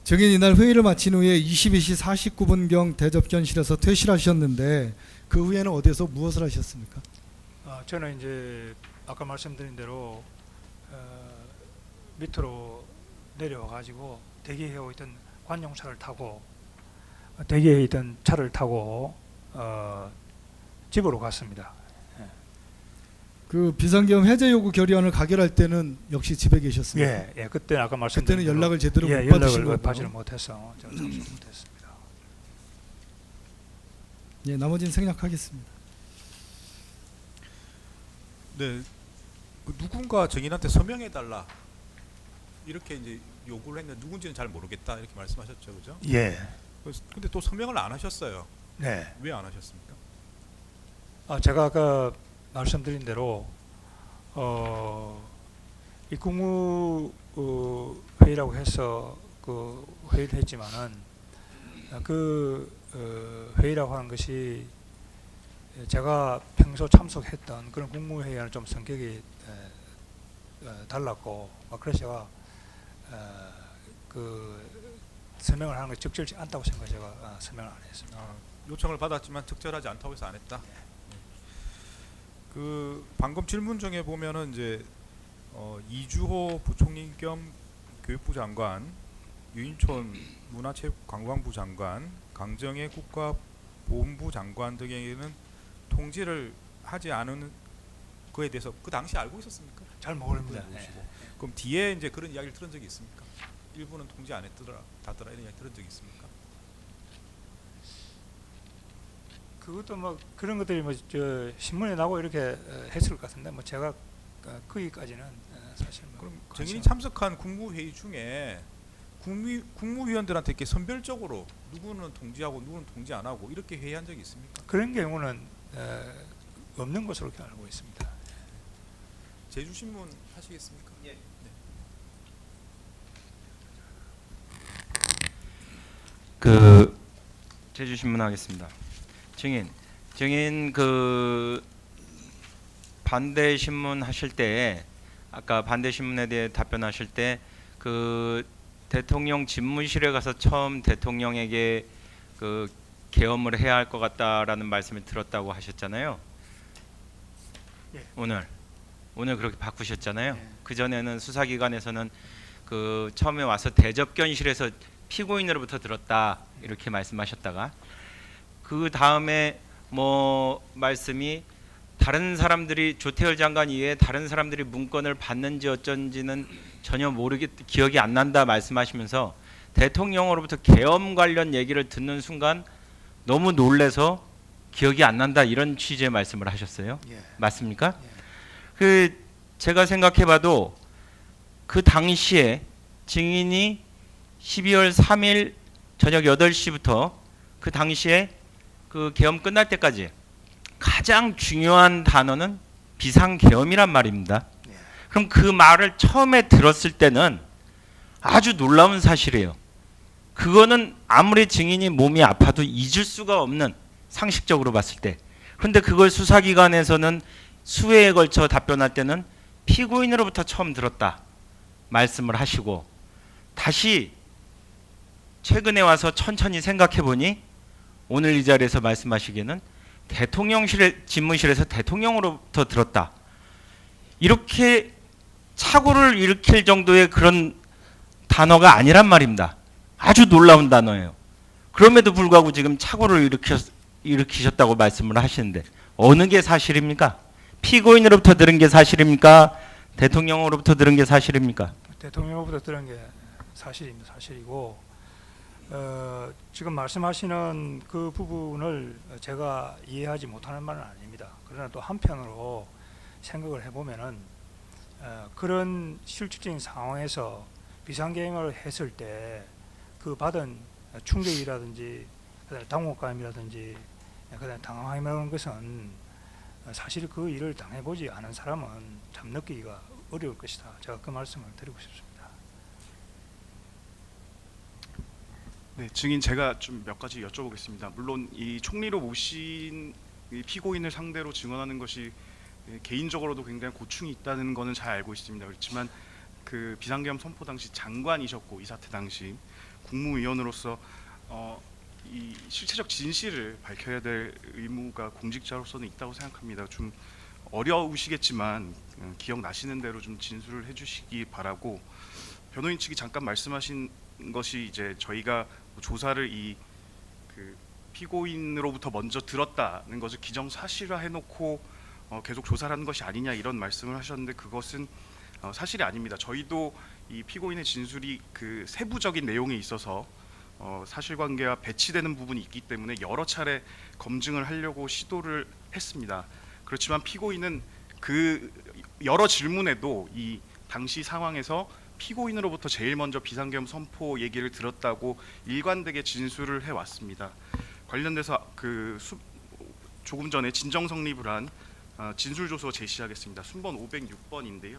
증인 이날 회의를 마친 후에 22시 49분경 대접견실에서 퇴실하셨는데 그 후에는 어디서 무엇을 하셨습니까? 저는 이제 아까 말씀드린 대로 밑으로 내려와 가지고 대기해 있던 관용차를 타고 대기해 있던 차를 타고 집으로 갔습니다. 그 비상계엄 해제 요구 결의안을 가결할 때는 역시 집에 계셨습니까? 예, 예. 그때 아까 말씀드린 그때는 대로 연락을 제대로 예, 못 받으신 연락을 거고. 받지를 못해서 제가 참석 못했습니다. 예, 나머지는 생략하겠습니다. 네, 그 누군가 증인한테 서명해 달라 이렇게 이제 요구를 했는데 누군지는 잘 모르겠다 이렇게 말씀하셨죠, 그죠? 예, 근데 또 서명을 안 하셨어요. 네. 왜 안 하셨습니까? 제가 아까 말씀드린 대로 이 국무 회의라고 해서 그 회의를 했지만은 그 회의라고 하는 것이 제가 평소 참석했던 그런 국무회의와는 좀 성격이 달랐고 그래서 제가 그 서명을 하는 게 적절치 않다고 생각해 제가 서명을 안 했습니다. 요청을 받았지만 적절하지 않다고 해서 안 했다. 그 방금 질문 중에 보면은 이제 이주호 부총리 겸 교육부 장관, 유인촌 문화체육관광부 장관, 강정혜 국가보훈부 장관 등에게는 통지를 하지 않은 그에 대해서 그 당시 알고 있었습니까? 잘 모릅니다. 모르시고. 그럼 뒤에 이제 그런 이야기를 들은 적이 있습니까? 일부는 통지 안 했더라, 다더라 이런 이야기 들은 적이 있습니까? 그것도 뭐 그런 것들이 뭐 저 신문에 나고 이렇게 했을 것 같은데 뭐 제가 거기까지는 사실 뭐 그럼 관심 증인이 참석한 국무회의 중에 국무위원들한테 이렇게 선별적으로 누구는 통지하고 누구는 통지 안 하고 이렇게 회의한 적이 있습니까? 그런 경우는 없는 것으로 이렇게 알고 있습니다. 제주신문 하시겠습니까? 예. 그 제주신문 하겠습니다. 증인 그 반대 신문 하실 때 아까 반대 신문에 대해 답변하실 때 그 대통령 집무실에 가서 처음 대통령에게 그 계엄을 해야 할 것 같다라는 말씀을 들었다고 하셨잖아요. 예. 오늘 그렇게 바꾸셨잖아요. 예. 그 전에는 수사기관에서는 그 처음에 와서 대접견실에서 피고인으로부터 들었다 이렇게 말씀하셨다가 그 다음에 뭐 말씀이 다른 사람들이 조태열 장관 이외에 다른 사람들이 문건을 받는지 어쩐지는 전혀 기억이 안 난다 말씀하시면서 대통령으로부터 계엄 관련 얘기를 듣는 순간 너무 놀래서 기억이 안 난다 이런 취지의 말씀을 하셨어요. 예. 맞습니까? 예. 그 제가 생각해봐도 그 당시에 증인이 12월 3일 저녁 8시부터 그 당시에 그 계엄 끝날 때까지 가장 중요한 단어는 비상계엄이란 말입니다. 예. 그럼 그 말을 처음에 들었을 때는 아주 놀라운 사실이에요. 그거는 아무리 증인이 몸이 아파도 잊을 수가 없는, 상식적으로 봤을 때. 그런데 그걸 수사기관에서는 수회에 걸쳐 답변할 때는 피고인으로부터 처음 들었다 말씀을 하시고, 다시 최근에 와서 천천히 생각해 보니 오늘 이 자리에서 말씀하시기에는 집무실에서 대통령으로부터 들었다. 이렇게 착오를 일으킬 정도의 그런 단어가 아니란 말입니다. 아주 놀라운 단어예요. 그럼에도 불구하고 지금 착오를 일으키셨다고 말씀을 하시는데 어느 게 사실입니까? 피고인으로부터 들은 게 사실입니까? 대통령으로부터 들은 게 사실입니까? 대통령으로부터 들은 게 사실입니다. 사실이고 지금 말씀하시는 그 부분을 제가 이해하지 못하는 말은 아닙니다. 그러나 또 한편으로 생각을 해보면은 그런 실질적인 상황에서 비상계엄을 했을 때 그 받은 충격이라든지 당혹감이라든지 그다음 당황함이라는 것은 사실 그 일을 당해보지 않은 사람은 참 느끼기가 어려울 것이다. 제가 그 말씀을 드리고 싶습니다. 네, 증인 제가 좀 몇 가지 여쭤보겠습니다. 물론 이 총리로 모신 이 피고인을 상대로 증언하는 것이 개인적으로도 굉장히 고충이 있다는 거는 잘 알고 있습니다. 그렇지만 그 비상계엄 선포 당시 장관이셨고 이 사태 당시 국무위원으로서 이 실체적 진실을 밝혀야 될 의무가 공직자로서는 있다고 생각합니다. 좀 어려우시겠지만 기억나시는 대로 좀 진술을 해주시기 바라고, 변호인 측이 잠깐 말씀하신 것이 이제 저희가 조사를 이 그 피고인으로부터 먼저 들었다는 것을 기정사실화 해놓고 계속 조사를 하는 것이 아니냐 이런 말씀을 하셨는데 그것은 사실이 아닙니다. 저희도 이 피고인의 진술이 그 세부적인 내용에 있어서 사실관계와 배치되는 부분이 있기 때문에 여러 차례 검증을 하려고 시도를 했습니다. 그렇지만 피고인은 그 여러 질문에도 이 당시 상황에서 피고인으로부터 제일 먼저 비상계엄 선포 얘기를 들었다고 일관되게 진술을 해왔습니다. 관련돼서 조금 전에 진정 성립을 한 진술조서 제시하겠습니다. 순번 506번인데요.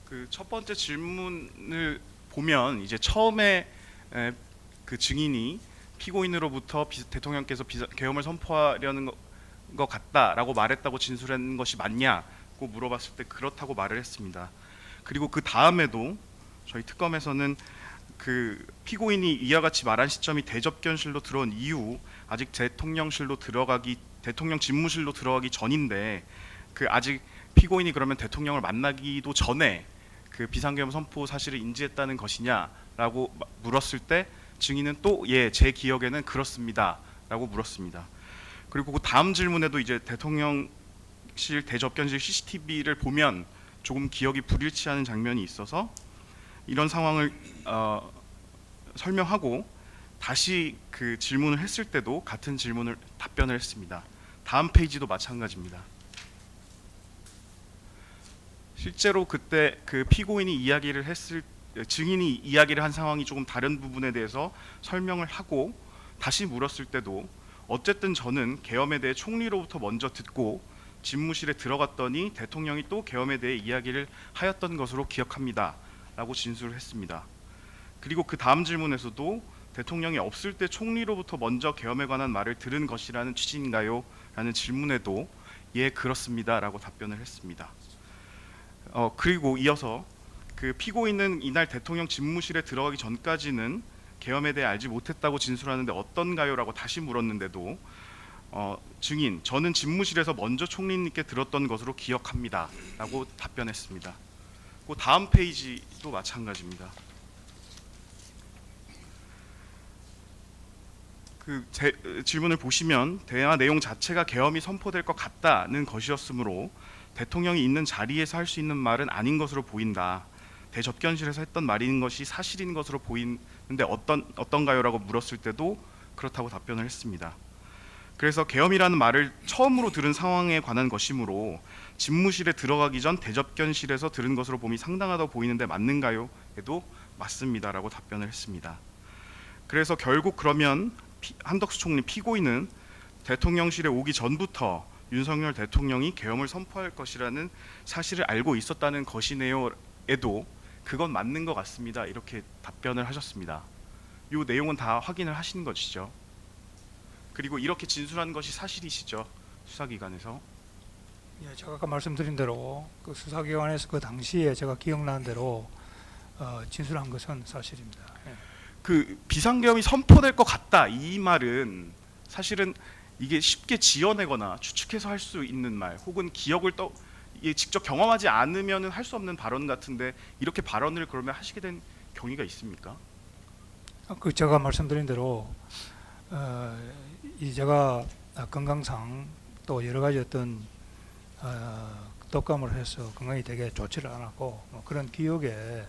그 첫 번째 질문을 보면 이제 처음에 그 증인이 피고인으로부터 대통령께서 계엄을 선포하려는 것 같다라고 말했다고 진술한 것이 맞냐고 물어봤을 때 그렇다고 말을 했습니다. 그리고 그 다음에도 저희 특검에서는 그 피고인이 이와 같이 말한 시점이 대접견실로 들어온 이후 아직 대통령 집무실로 들어가기 전인데 그 아직 피고인이 그러면 대통령을 만나기도 전에 그 비상계엄 선포 사실을 인지했다는 것이냐라고 물었을 때 증인은 또 예, 제 기억에는 그렇습니다라고 물었습니다. 그리고 그 다음 질문에도 이제 대통령실 대접견실 CCTV를 보면 조금 기억이 불일치하는 장면이 있어서 이런 상황을 설명하고 다시 그 질문을 했을 때도 같은 질문을 답변을 했습니다. 다음 페이지도 마찬가지입니다. 실제로 그때 그 증인이 이야기를 한 상황이 조금 다른 부분에 대해서 설명을 하고 다시 물었을 때도 어쨌든 저는 계엄에 대해 총리로부터 먼저 듣고 집무실에 들어갔더니 대통령이 또 계엄에 대해 이야기를 하였던 것으로 기억합니다 라고 진술을 했습니다. 그리고 그 다음 질문에서도 대통령이 없을 때 총리로부터 먼저 계엄에 관한 말을 들은 것이라는 취지인가요? 라는 질문에도 예, 그렇습니다 라고 답변을 했습니다. 그리고 이어서 그 피고인은 이날 대통령 집무실에 들어가기 전까지는 계엄에 대해 알지 못했다고 진술하는데 어떤가요? 라고 다시 물었는데도 증인, 저는 집무실에서 먼저 총리님께 들었던 것으로 기억합니다. 라고 답변했습니다. 그 다음 페이지도 마찬가지입니다. 질문을 보시면 대화 내용 자체가 계엄이 선포될 것 같다는 것이었으므로 대통령이 있는 자리에서 할 수 있는 말은 아닌 것으로 보인다. 대접견실에서 했던 말인 것이 사실인 것으로 보이는데 어떤가요? 라고 물었을 때도 그렇다고 답변을 했습니다. 그래서 계엄이라는 말을 처음으로 들은 상황에 관한 것이므로 집무실에 들어가기 전 대접견실에서 들은 것으로 봄이 상당하다고 보이는데 맞는가요? 에도 맞습니다. 라고 답변을 했습니다. 그래서 결국 그러면 한덕수 총리 피고인은 대통령실에 오기 전부터 윤석열 대통령이 계엄을 선포할 것이라는 사실을 알고 있었다는 것이네요. 에도 그건 맞는 것 같습니다. 이렇게 답변을 하셨습니다. 이 내용은 다 확인을 하신 것이죠. 그리고 이렇게 진술한 것이 사실이시죠? 수사기관에서. 예, 제가 아까 말씀드린 대로 그 수사기관에서 그 당시에 제가 기억나는 대로 진술한 것은 사실입니다. 예. 그 비상계엄이 선포될 것 같다 이 말은 사실은 이게 쉽게 지어내거나 추측해서 할 수 있는 말 혹은 기억을 직접 경험하지 않으면 할 수 없는 발언 같은데 이렇게 발언을 그러면 하시게 된 경위가 있습니까? 그 제가 말씀드린 대로 제가 건강상 또 여러 가지 어떤 독감을 해서 건강이 되게 좋지를 않았고 뭐 그런 기억에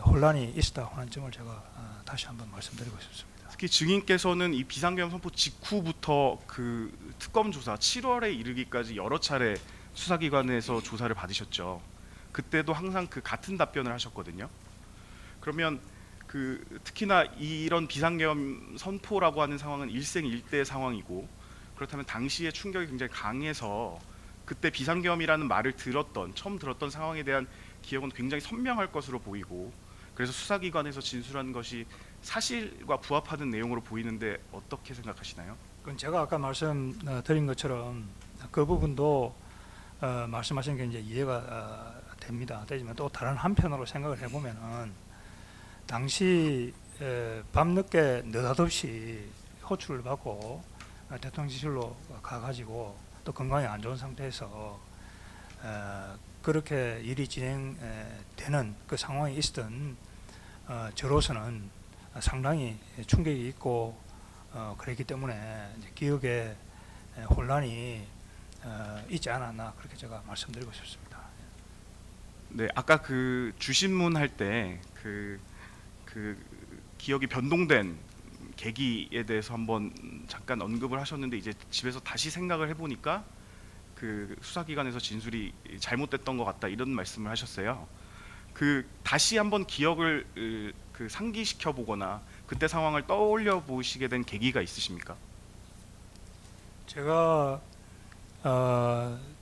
혼란이 있었다 하는 점을 제가 다시 한번 말씀드리고 싶습니다. 특히 증인께서는 이 비상계엄 선포 직후부터 그 특검 조사 7월에 이르기까지 여러 차례 수사기관에서 조사를 받으셨죠. 그때도 항상 그 같은 답변을 하셨거든요. 그러면 그 특히나 이런 비상계엄 선포라고 하는 상황은 일생일대 상황이고 그렇다면 당시의 충격이 굉장히 강해서 그때 비상계엄이라는 말을 처음 들었던 상황에 대한 기억은 굉장히 선명할 것으로 보이고 그래서 수사기관에서 진술한 것이 사실과 부합하는 내용으로 보이는데 어떻게 생각하시나요? 그건 제가 아까 말씀드린 것처럼 그 부분도 말씀하신 게 이제 이해가 됩니다. 되지만 또 다른 한편으로 생각을 해보면은 당시 밤늦게 느닷없이 호출을 받고 대통령실로 가가지고 또 건강이 안 좋은 상태에서 그렇게 일이 진행되는 그 상황이 있었던 저로서는 상당히 충격이 있고 그랬기 때문에 이제 기억에 혼란이 있지 않았나 그렇게 제가 말씀드리고 싶습니다. 네, 아까 그 주신문 할 때 그 기억이 변동된 계기에 대해서 한번 잠깐 언급을 하셨는데 이제 집에서 다시 생각을 해보니까 그 수사기관에서 진술이 잘못됐던 것 같다 이런 말씀을 하셨어요. 그 다시 한번 기억을 그 상기시켜 보거나 그때 상황을 떠올려 보시게 된 계기가 있으십니까? 제가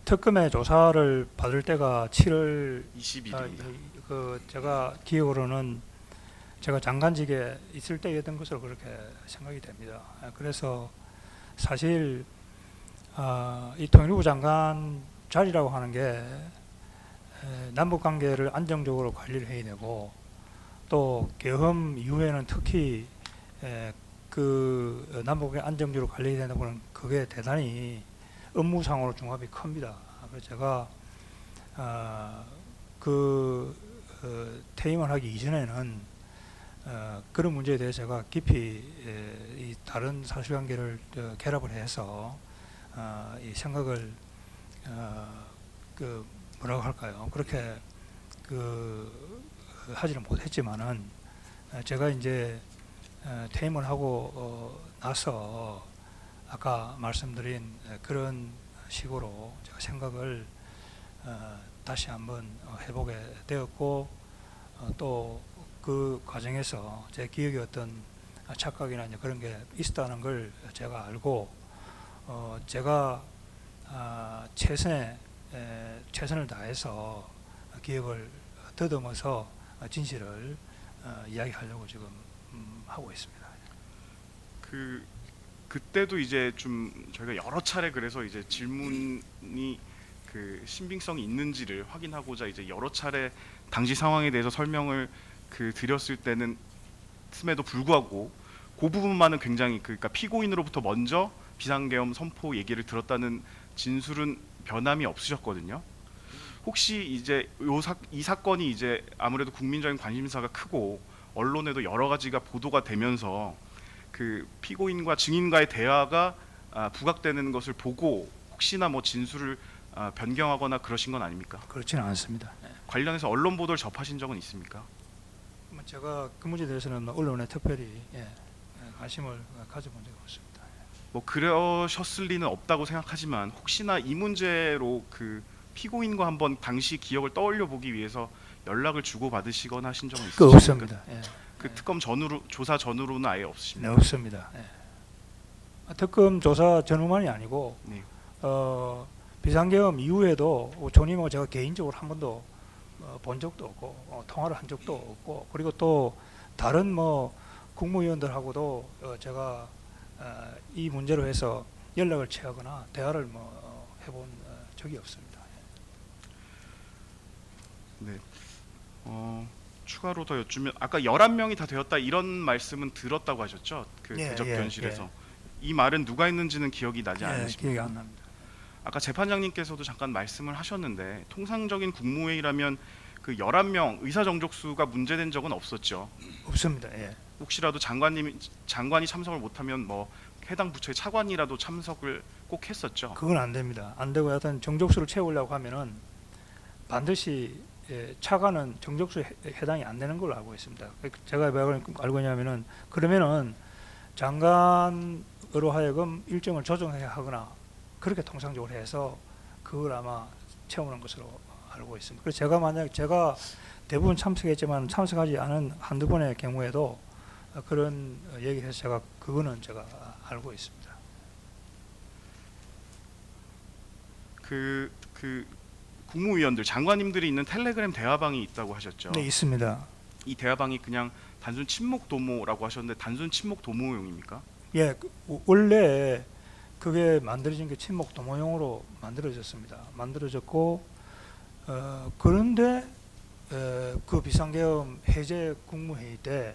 특검의 조사를 받을 때가 7월 20일입니다. 그 제가 기억으로는 제가 장관직에 있을 때였던 것으로 그렇게 생각이 됩니다. 그래서 사실 이 통일부 장관 자리라고 하는 게 남북 관계를 안정적으로 관리를 해야 되고 또 계엄 이후에는 특히 그 남북의 안정적으로 관리해야 된다고 하는 그게 대단히 업무상으로 중압이 큽니다. 그래서 제가 퇴임을 하기 이전에는 그런 문제에 대해서 제가 깊이 이 다른 사실관계를 결합을 해서 이 생각을 그 뭐라고 할까요? 그렇게 하지는 못했지만은 제가 이제 퇴임을 하고 나서 아까 말씀드린 그런 식으로 제가 생각을 다시 한번 해보게 되었고 또 그 과정에서 제 기억에 어떤 착각이나 이제 그런 게 있었다는 걸 제가 알고 제가 최선을 다해서 기억을 더듬어서 진실을 이야기하려고 지금 하고 있습니다. 그때도 이제 좀 저희가 여러 차례 그래서 이제 질문이 그 신빙성이 있는지를 확인하고자 이제 여러 차례 당시 상황에 대해서 설명을 드렸을 때는 틈에도 불구하고 그 부분만은 굉장히 그러니까 피고인으로부터 먼저 비상계엄 선포 얘기를 들었다는 진술은 변함이 없으셨거든요. 혹시 이제 이 사건이 이제 아무래도 국민적인 관심사가 크고 언론에도 여러 가지가 보도가 되면서 그 피고인과 증인과의 대화가 부각되는 것을 보고 혹시나 뭐 진술을 변경하거나 그러신 건 아닙니까? 그렇지는 않습니다. 관련해서 언론 보도를 접하신 적은 있습니까? 제가 그 문제에 대해서는 언론에 특별히 관심을 가져본 적이 없습니다. 뭐 그러셨을 리는 없다고 생각하지만 혹시나 이 문제로 그 피고인과 한번 당시 기억을 떠올려 보기 위해서 연락을 주고 받으시거나 하신 적은 그 있으십니까? 없습니다. 그 특검 전후로 조사 전후로는 아예 네, 없으십니까? 없습니다. 특검 조사 전후만이 아니고 네. 비상계엄 이후에도 총리하고 제가 개인적으로 한 번도 본 적도 없고 통화를 한 적도 없고, 그리고 또 다른 뭐 국무위원들하고도 제가 이 문제로 해서 연락을 취하거나 대화를 뭐 해본 적이 없습니다. 네. 추가로 더 여쭈면 아까 11명이 다 되었다 이런 말씀은 들었다고 하셨죠? 그 예, 대접견실에서. 이 말은 누가 했는지는 기억이 나지 않으십니까? 기억이 안 납니다. 아까 재판장님께서도 잠깐 말씀을 하셨는데 통상적인 국무회의라면 그 11명 의사 정족수가 문제된 적은 없었죠. 없습니다. 혹시라도 장관이 참석을 못하면 뭐 해당 부처의 차관이라도 참석을 꼭 했었죠. 그건 안 됩니다. 안 되고 하여튼 정족수를 채우려고 하면은 반드시 차관은 정족수에 해당이 안 되는 걸로 알고 있습니다. 제가 왜 알고 있냐면은 그러면은 장관으로 하여금 일정을 조정해야 하거나 그렇게 통상적으로 해서 그걸 아마 채우는 것으로 알고 있습니다. 그래서 제가 만약 제가 대부분 참석했지만 참석하지 않은 한두 번의 경우에도 그런 얘기해서 제가 그거는 제가 알고 있습니다. 그 국무위원들 장관님들이 있는 텔레그램 대화방이 있다고 하셨죠. 네, 있습니다. 이 대화방이 그냥 단순 친목 도모라고 하셨는데 단순 친목 도모용입니까? 원래 그게 만들어진 게 친목 도모용으로 만들어졌습니다. 만들어졌고 그런데 그 비상계엄 해제 국무회의 때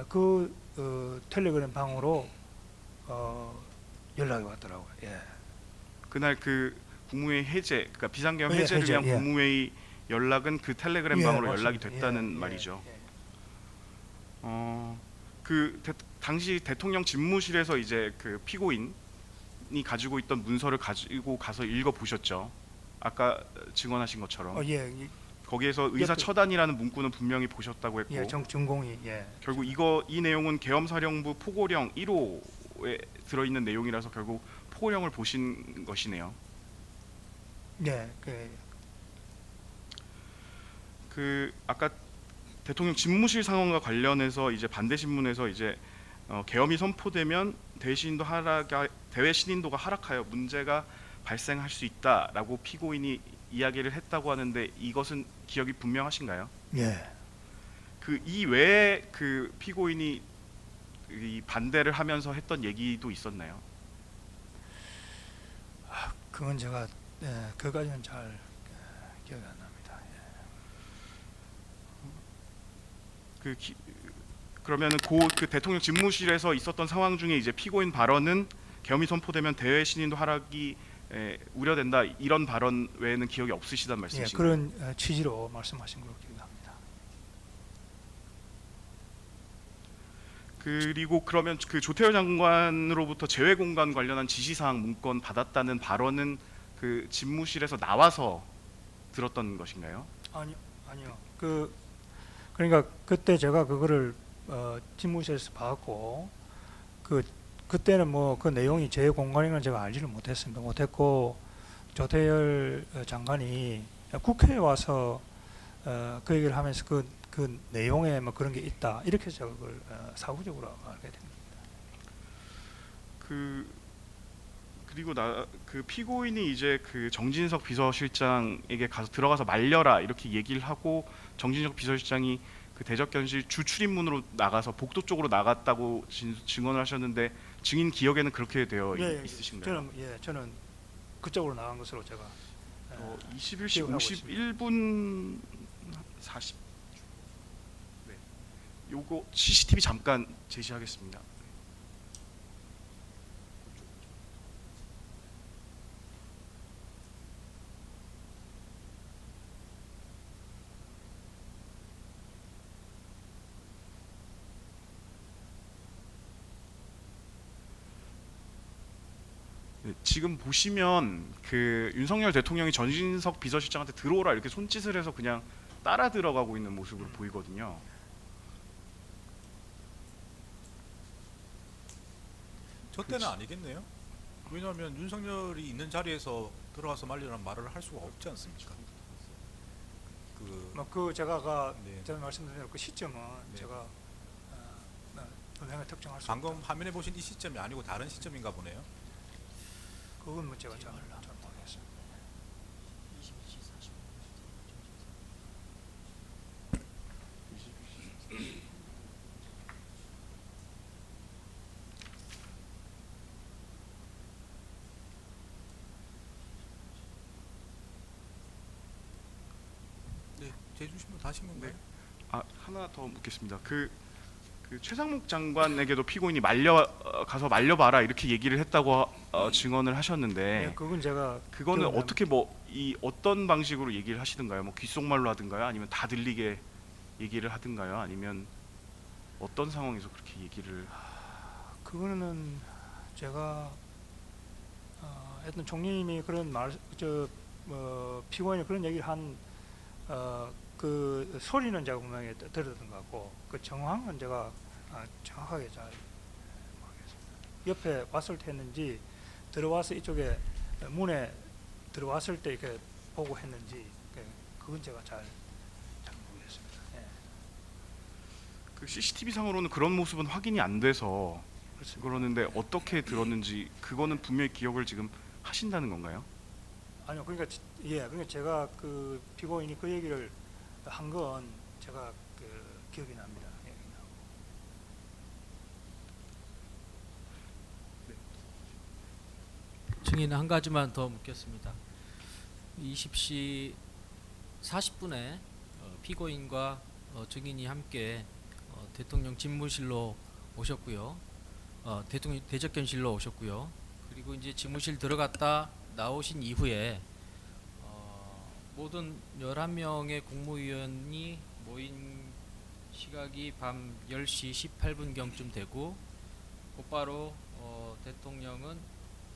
그 텔레그램 방으로 연락이 왔더라고요. 그날 그 국무회의 해제, 그러니까 비상계엄 예, 해제를 해제, 위한 예. 국무회의 연락은 그 텔레그램 예, 방으로 맞습니다. 연락이 됐다는 말이죠. 당시 대통령 집무실에서 이제 그 피고인이 가지고 있던 문서를 가지고 가서 읽어 보셨죠. 아까 증언하신 것처럼 거기에서 의사 옆에- 처단이라는 문구는 분명히 보셨다고 했고 정공이 결국 이 내용은 계엄사령부 포고령 1호에 들어있는 내용이라서 결국 포고령을 보신 것이네요. 그 아까 대통령 집무실 상황과 관련해서 이제 반대 신문에서 이제 계엄이 선포되면 대외 신인도가 하락하여 문제가 발생할 수 있다라고 피고인이 이야기를 했다고 하는데 이것은 기억이 분명하신가요? 그 이외에 그 피고인이 이 반대를 하면서 했던 얘기도 있었나요? 그건 제가 그까지는 잘 기억이 안 납니다. 그러면은 그 대통령 집무실에서 있었던 상황 중에 이제 피고인 발언은 계엄이 선포되면 대외 신인도 하락이 우려된다 이런 발언 외에는 기억이 없으시단 말씀이신가요? 그런 취지로 말씀하신 걸로 기억합니다. 그리고 그러면 그 조태열 장관으로부터 재외 공간 관련한 지시사항 문건 받았다는 발언은 그 집무실에서 나와서 들었던 것인가요? 아니요. 그러니까 그때 제가 그거를 집무실에서 봤고 그때는 뭐 그 내용이 제 공간인건 제가 알지를 못했고 조태열 장관이 국회에 와서 그 얘기를 하면서 그 내용에 뭐 그런 게 있다 이렇게 제가 그걸 사후적으로 알게 됩니다. 그리고 그 피고인이 이제 그 정진석 비서실장에게 들어가서 말려라 이렇게 얘기를 하고 정진석 비서실장이 그 대적견실 주 출입문으로 나가서 복도 쪽으로 나갔다고 증언을 하셨는데 증인 기억에는 그렇게 되어 있으신가요? 저는 그쪽으로 나간 것으로 제가 21시 기억을 하고 51분 40. 네. 요거 CCTV 잠깐 제시하겠습니다. 네, 지금 보시면 그 윤석열 대통령이 전진석 비서실장한테 들어오라 이렇게 손짓을 해서 그냥 따라 들어가고 있는 모습으로 보이거든요. 저 때는 아니겠네요. 왜냐하면 윤석열이 있는 자리에서 들어가서 말리라는 말을 할 수가 없지 않습니까? 그 제가 네. 전에 말씀드린 대로 그 시점은 네. 제가 분명히 특정할 수 방금 없다. 화면에 보신 이 시점이 아니고 다른 시점인가 보네요. 그건 뭐 제가 잘 모르겠습니다. 네, 재주시면 다시 건가요? 네. 하나 더 묻겠습니다. 그 최상목 장관에게도 피고인이 가서 말려봐라 이렇게 얘기를 했다고 증언을 하셨는데 네, 그건 제가 그거는 기억나는- 어떻게 이 어떤 방식으로 얘기를 하시던가요? 뭐 귓속말로 하든가요? 아니면 다 들리게 얘기를 하든가요? 아니면 어떤 상황에서 그렇게 얘기를 그거는 제가 하여튼 총리님이 그런 피고인이 그런 얘기를 한 그 소리는 제가 분명히 들었던 것 같고 그 정황은 제가 정확하게 잘 모르겠습니다. 옆에 왔을 때 했는지 들어와서 이쪽에 문에 들어왔을 때 이렇게 보고 했는지 그건 제가 잘 모르겠습니다. 예. 그 CCTV 상으로는 그런 모습은 확인이 안 돼서 그렇습니다. 그러는데 어떻게 들었는지 그거는 분명히 기억을 지금 하신다는 건가요? 아니요, 그러니까 그러니까 제가 그 피고인이 그 얘기를 한 건 제가 그 기억이 납니다. 예. 증인 한 가지만 더 묻겠습니다. 20시 40분에 피고인과 증인이 함께 대통령 집무실로 오셨고요. 대통령 대접견실로 오셨고요. 그리고 이제 집무실 들어갔다 나오신 이후에 모든 11명의 국무위원이 모인 시각이 밤 10시 18분경쯤 되고 곧바로 대통령은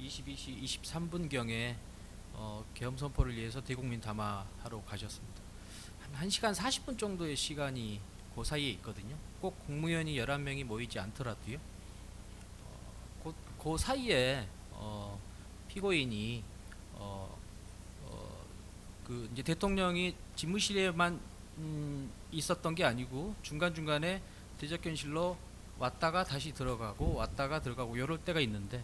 22시 23분경에 계엄 선포를 위해서 대국민 담화하러 가셨습니다. 한 1시간 40분 정도의 시간이 그 사이에 있거든요. 꼭 국무위원이 11명이 모이지 않더라도요. 그 사이에 피고인이 그 이제 대통령이 집무실에만 있었던 게 아니고 중간중간에 대접견실로 왔다가 다시 들어가고 왔다가 들어가고 이럴 때가 있는데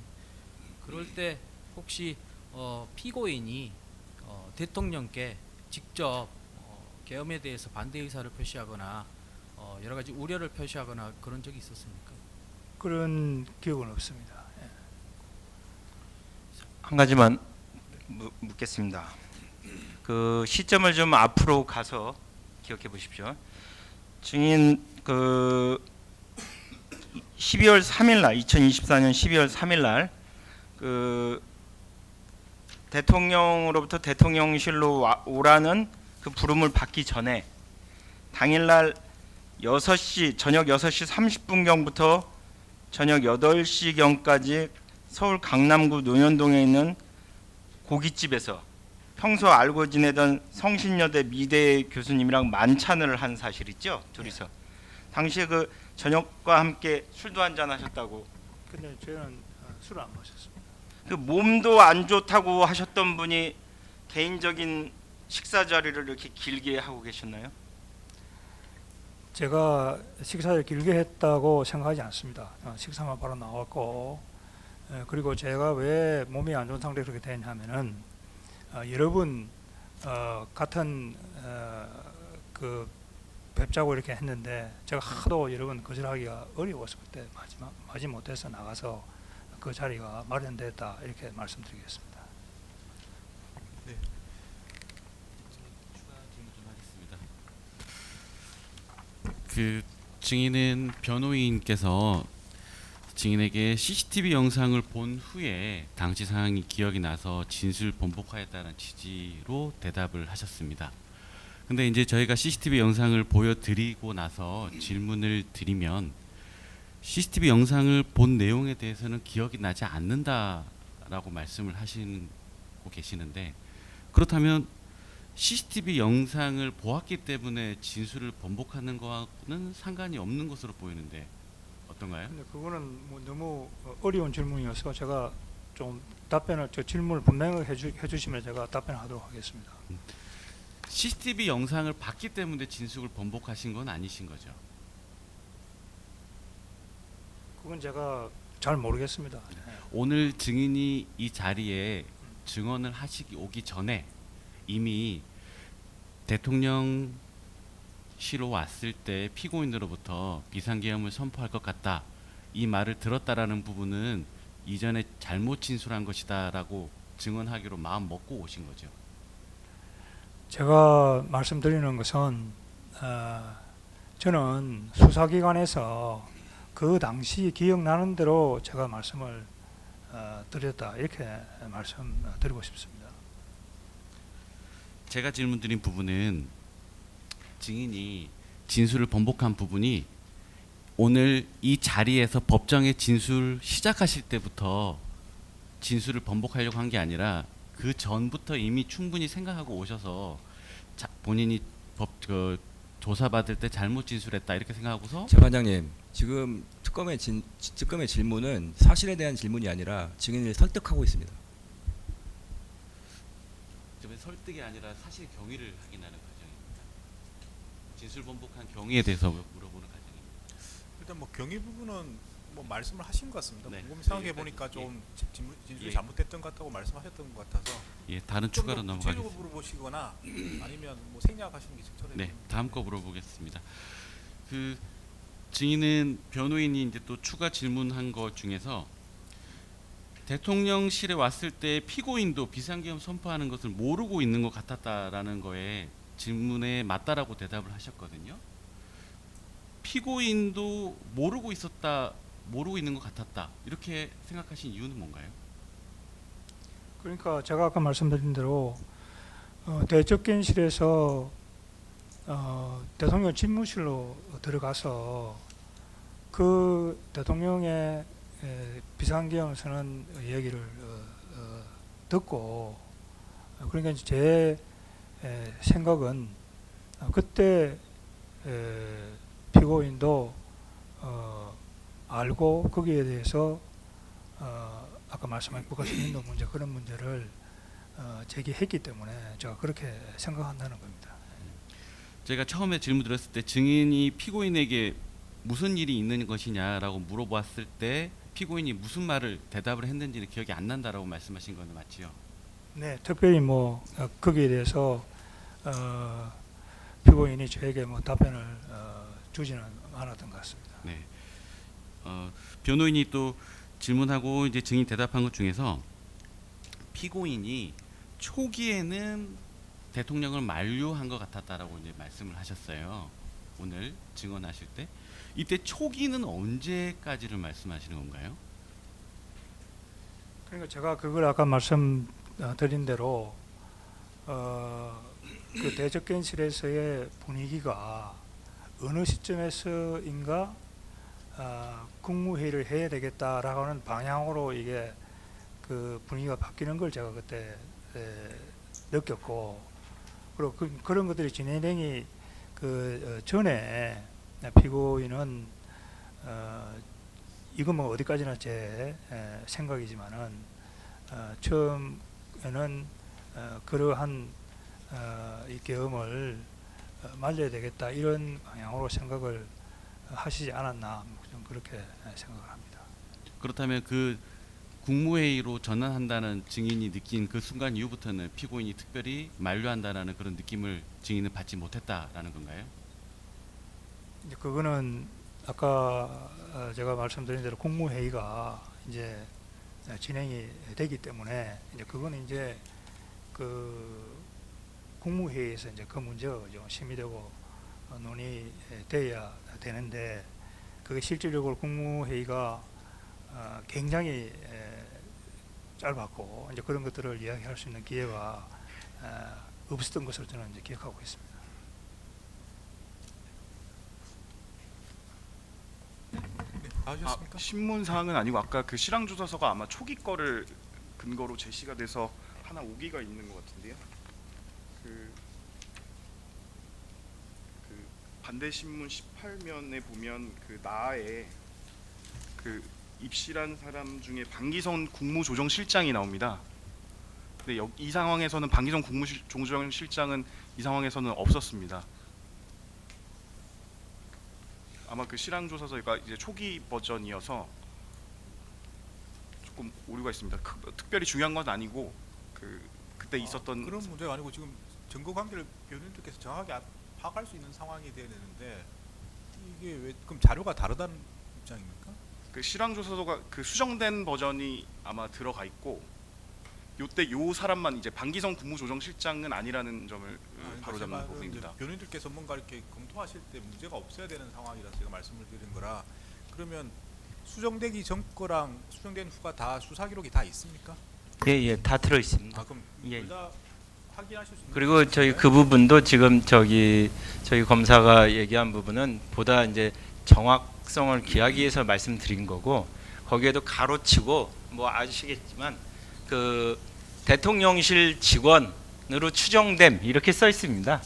그럴 때 혹시 피고인이 대통령께 직접 계엄에 대해서 반대 의사를 표시하거나 여러 가지 우려를 표시하거나 그런 적이 있었습니까? 그런 기억은 없습니다. 예. 한 가지만 묻겠습니다. 그 시점을 좀 앞으로 가서 기억해 보십시오. 증인 그 12월 3일 날 2024년 12월 3일 날 그 대통령으로부터 대통령실로 오라는 그 부름을 받기 전에 당일날 6시 저녁 6시 30분경부터 저녁 8시경까지 서울 강남구 논현동에 있는 고깃집에서 평소 알고 지내던 성신여대 미대 교수님이랑 만찬을 한 사실 있죠? 둘이서. 당시에 그 저녁과 함께 술도 한잔 하셨다고. 근데 저는 술을 안 마셨습니다. 그 몸도 안 좋다고 하셨던 분이 개인적인 식사 자리를 이렇게 길게 하고 계셨나요? 제가 식사를 길게 했다고 생각하지 않습니다. 식사만 바로 나왔고 그리고 제가 왜 몸이 안 좋은 상태로 그렇게 됐냐면은 여러 분 같은 그 뵙자고 이렇게 했는데 제가 하도 여러 번 거절하기가 어려워서 그때 마지 못해서 나가서 그 자리가 마련됐다 이렇게 말씀드리겠습니다. 추가 질문 좀 하겠습니다. 그 증인은 변호인께서 증인에게 CCTV 영상을 본 후에 당시 상황이 기억이 나서 진술 번복하였다는 취지로 대답을 하셨습니다. 근데 이제 저희가 CCTV 영상을 보여드리고 나서 질문을 드리면 CCTV 영상을 본 내용에 대해서는 기억이 나지 않는다라고 있다라고 말씀을 하시고 계시는데, 그렇다면 CCTV 영상을 보았기 때문에 진술을 번복하는 것과는 상관이 없는 것으로 보이는데 어떤가요? 근데 그거는 뭐 너무 어려운 질문이어서 제가 좀 답변을 저 질문을 분명히 해주시면 제가 답변하도록 하겠습니다. CCTV 영상을 봤기 때문에 진술을 번복하신 건 아니신 거죠? 그건 제가 잘 모르겠습니다. 오늘 증인이 이 자리에 증언을 하시기 오기 전에 이미 대통령실로 왔을 때 피고인으로부터 비상계엄을 선포할 것 같다, 이 말을 들었다라는 부분은 이전에 잘못 진술한 것이다라고 증언하기로 마음 먹고 오신 거죠. 제가 말씀드리는 것은 저는 수사기관에서 그 당시 기억나는 대로 제가 말씀을 드렸다, 이렇게 말씀드리고 싶습니다. 제가 질문드린 부분은 증인이 진술을 번복한 부분이 오늘 이 자리에서 법정에 진술 시작하실 때부터 진술을 번복하려고 한 게 아니라 그 전부터 이미 충분히 생각하고 오셔서 본인이 조사받을 때 잘못 진술했다 이렇게 생각하고서. 재판장님, 지금 특검의 질문은 사실에 대한 질문이 아니라 증인을 설득하고 있습니다. 설득이 아니라 사실 경위를 확인하는 과정입니다. 진술 번복한 경위에 대해서 물어보는 과정입니다. 일단 뭐 경위 부분은 뭐 말씀을 하신 것 같습니다. 네. 곰곰이 생각해 보니까 예. 좀 진술이 예. 잘못됐던 것 같다고 말씀하셨던 것 같아서 예, 다른 좀 추가로 더 구체적으로 넘어가겠습니다. 물어보시거나 아니면 뭐 생략하시는 게 적절해요. 네, 다음 거 물어보겠습니다. 그 증인은 변호인이 이제 또 추가 질문한 것 중에서 대통령실에 왔을 때 피고인도 비상계엄 선포하는 것을 모르고 있는 것 같았다라는 거에 질문에 맞다라고 대답을 하셨거든요. 피고인도 모르고 있는 것 같았다, 이렇게 생각하신 이유는 뭔가요? 그러니까 제가 아까 말씀드린 대로 대접견실에서 대통령 집무실로 들어가서 그 대통령의 비상계엄 선언 얘기를 듣고, 그러니까 제 생각은 그때 피고인도 알고 거기에 대해서 아까 말씀하신 국가시민도 문제, 그런 문제를 제기했기 때문에 제가 그렇게 생각한다는 겁니다. 제가 처음에 질문 드렸을 때 증인이 피고인에게 무슨 일이 있는 것이냐라고 물어봤을 때 피고인이 무슨 말을 대답을 했는지는 기억이 안 난다라고 말씀하신 건 맞지요? 네, 특별히 뭐 거기에 대해서 피고인이 저에게 뭐 답변을 주지는 않았던 것 같습니다. 네. 변호인이 또 질문하고 이제 증인 대답한 것 중에서 피고인이 초기에는 대통령을 만류한 것 같았다라고 이제 말씀을 하셨어요. 오늘 증언하실 때 이때 초기는 언제까지를 말씀하시는 건가요? 그러니까 제가 그걸 아까 말씀드린 대로 그 대접견실에서의 분위기가 어느 시점에서인가 국무회의를 해야 되겠다라고 하는 방향으로 이게 그 분위기가 바뀌는 걸 제가 그때 느꼈고, 그리고 그런 것들이 진행이 그 전에 피고인은 이건 뭐 어디까지나 제 생각이지만은 처음에는 그러한 이 계엄을 말려야 되겠다, 이런 방향으로 생각을 하시지 않았나, 좀 그렇게 생각을 합니다. 그렇다면 그 국무회의로 전환한다는 증인이 느낀 그 순간 이후부터는 피고인이 특별히 만류한다라는 그런 느낌을 증인은 받지 못했다라는 건가요? 이제 그거는 아까 제가 말씀드린 대로 국무회의가 이제 진행이 되기 때문에 이제 그거는 이제 그 국무회의에서 이제 그 문제가 좀 심의되고 논의돼야 되는데, 그게 실질적으로 국무회의가 굉장히 짧았고 이제 그런 것들을 이야기할 수 있는 기회가 없었던 것을 저는 이제 기억하고 있습니다. 네, 다 하셨습니까? 신문 사항은 아니고 아까 그 실황 조사서가 아마 초기 거를 근거로 제시가 돼서 하나 오기가 있는 것 같은데요. 그 반대 신문 18면에 보면 그 나에 그 입실한 사람 중에 방기성 국무조정실장이 나옵니다. 근데 이 상황에서는 방기성 국무조정실장은 이 상황에서는 없었습니다. 아마 그 실황조사서가 이제 초기 버전이어서 조금 오류가 있습니다. 특별히 중요한 건 아니고 그때 있었던 그런 문제가 아니고 지금 증거 관계를 변호인들께서 정확하게 파악할 수 있는 상황이 돼야 되는데 이게 왜 그럼 자료가 다르다는 입장입니까? 그 실황조사서가 그 수정된 버전이 아마 들어가 있고 요때 요 사람만 이제 방기성 국무조정실장은 아니라는 점을 바로 잡는 부분입니다. 변호인들께서 뭔가 이렇게 검토하실 때 문제가 없어야 되는 상황이라서 제가 말씀을 드린 거라. 그러면 수정되기 전 거랑 수정된 후가 다 수사 기록이 다 있습니까? 예, 다 들어 있습니다. 아 그럼 예. 둘 다 확인하실 수 있는 그리고 저희 그 부분도 지금 저희 검사가 얘기한 부분은 보다 이제 정확성을 기하기 위해서 말씀드린 거고, 거기에도 가로치고 뭐 아시겠지만 그 대통령실 직원으로 추정됨 이렇게 써 있습니다.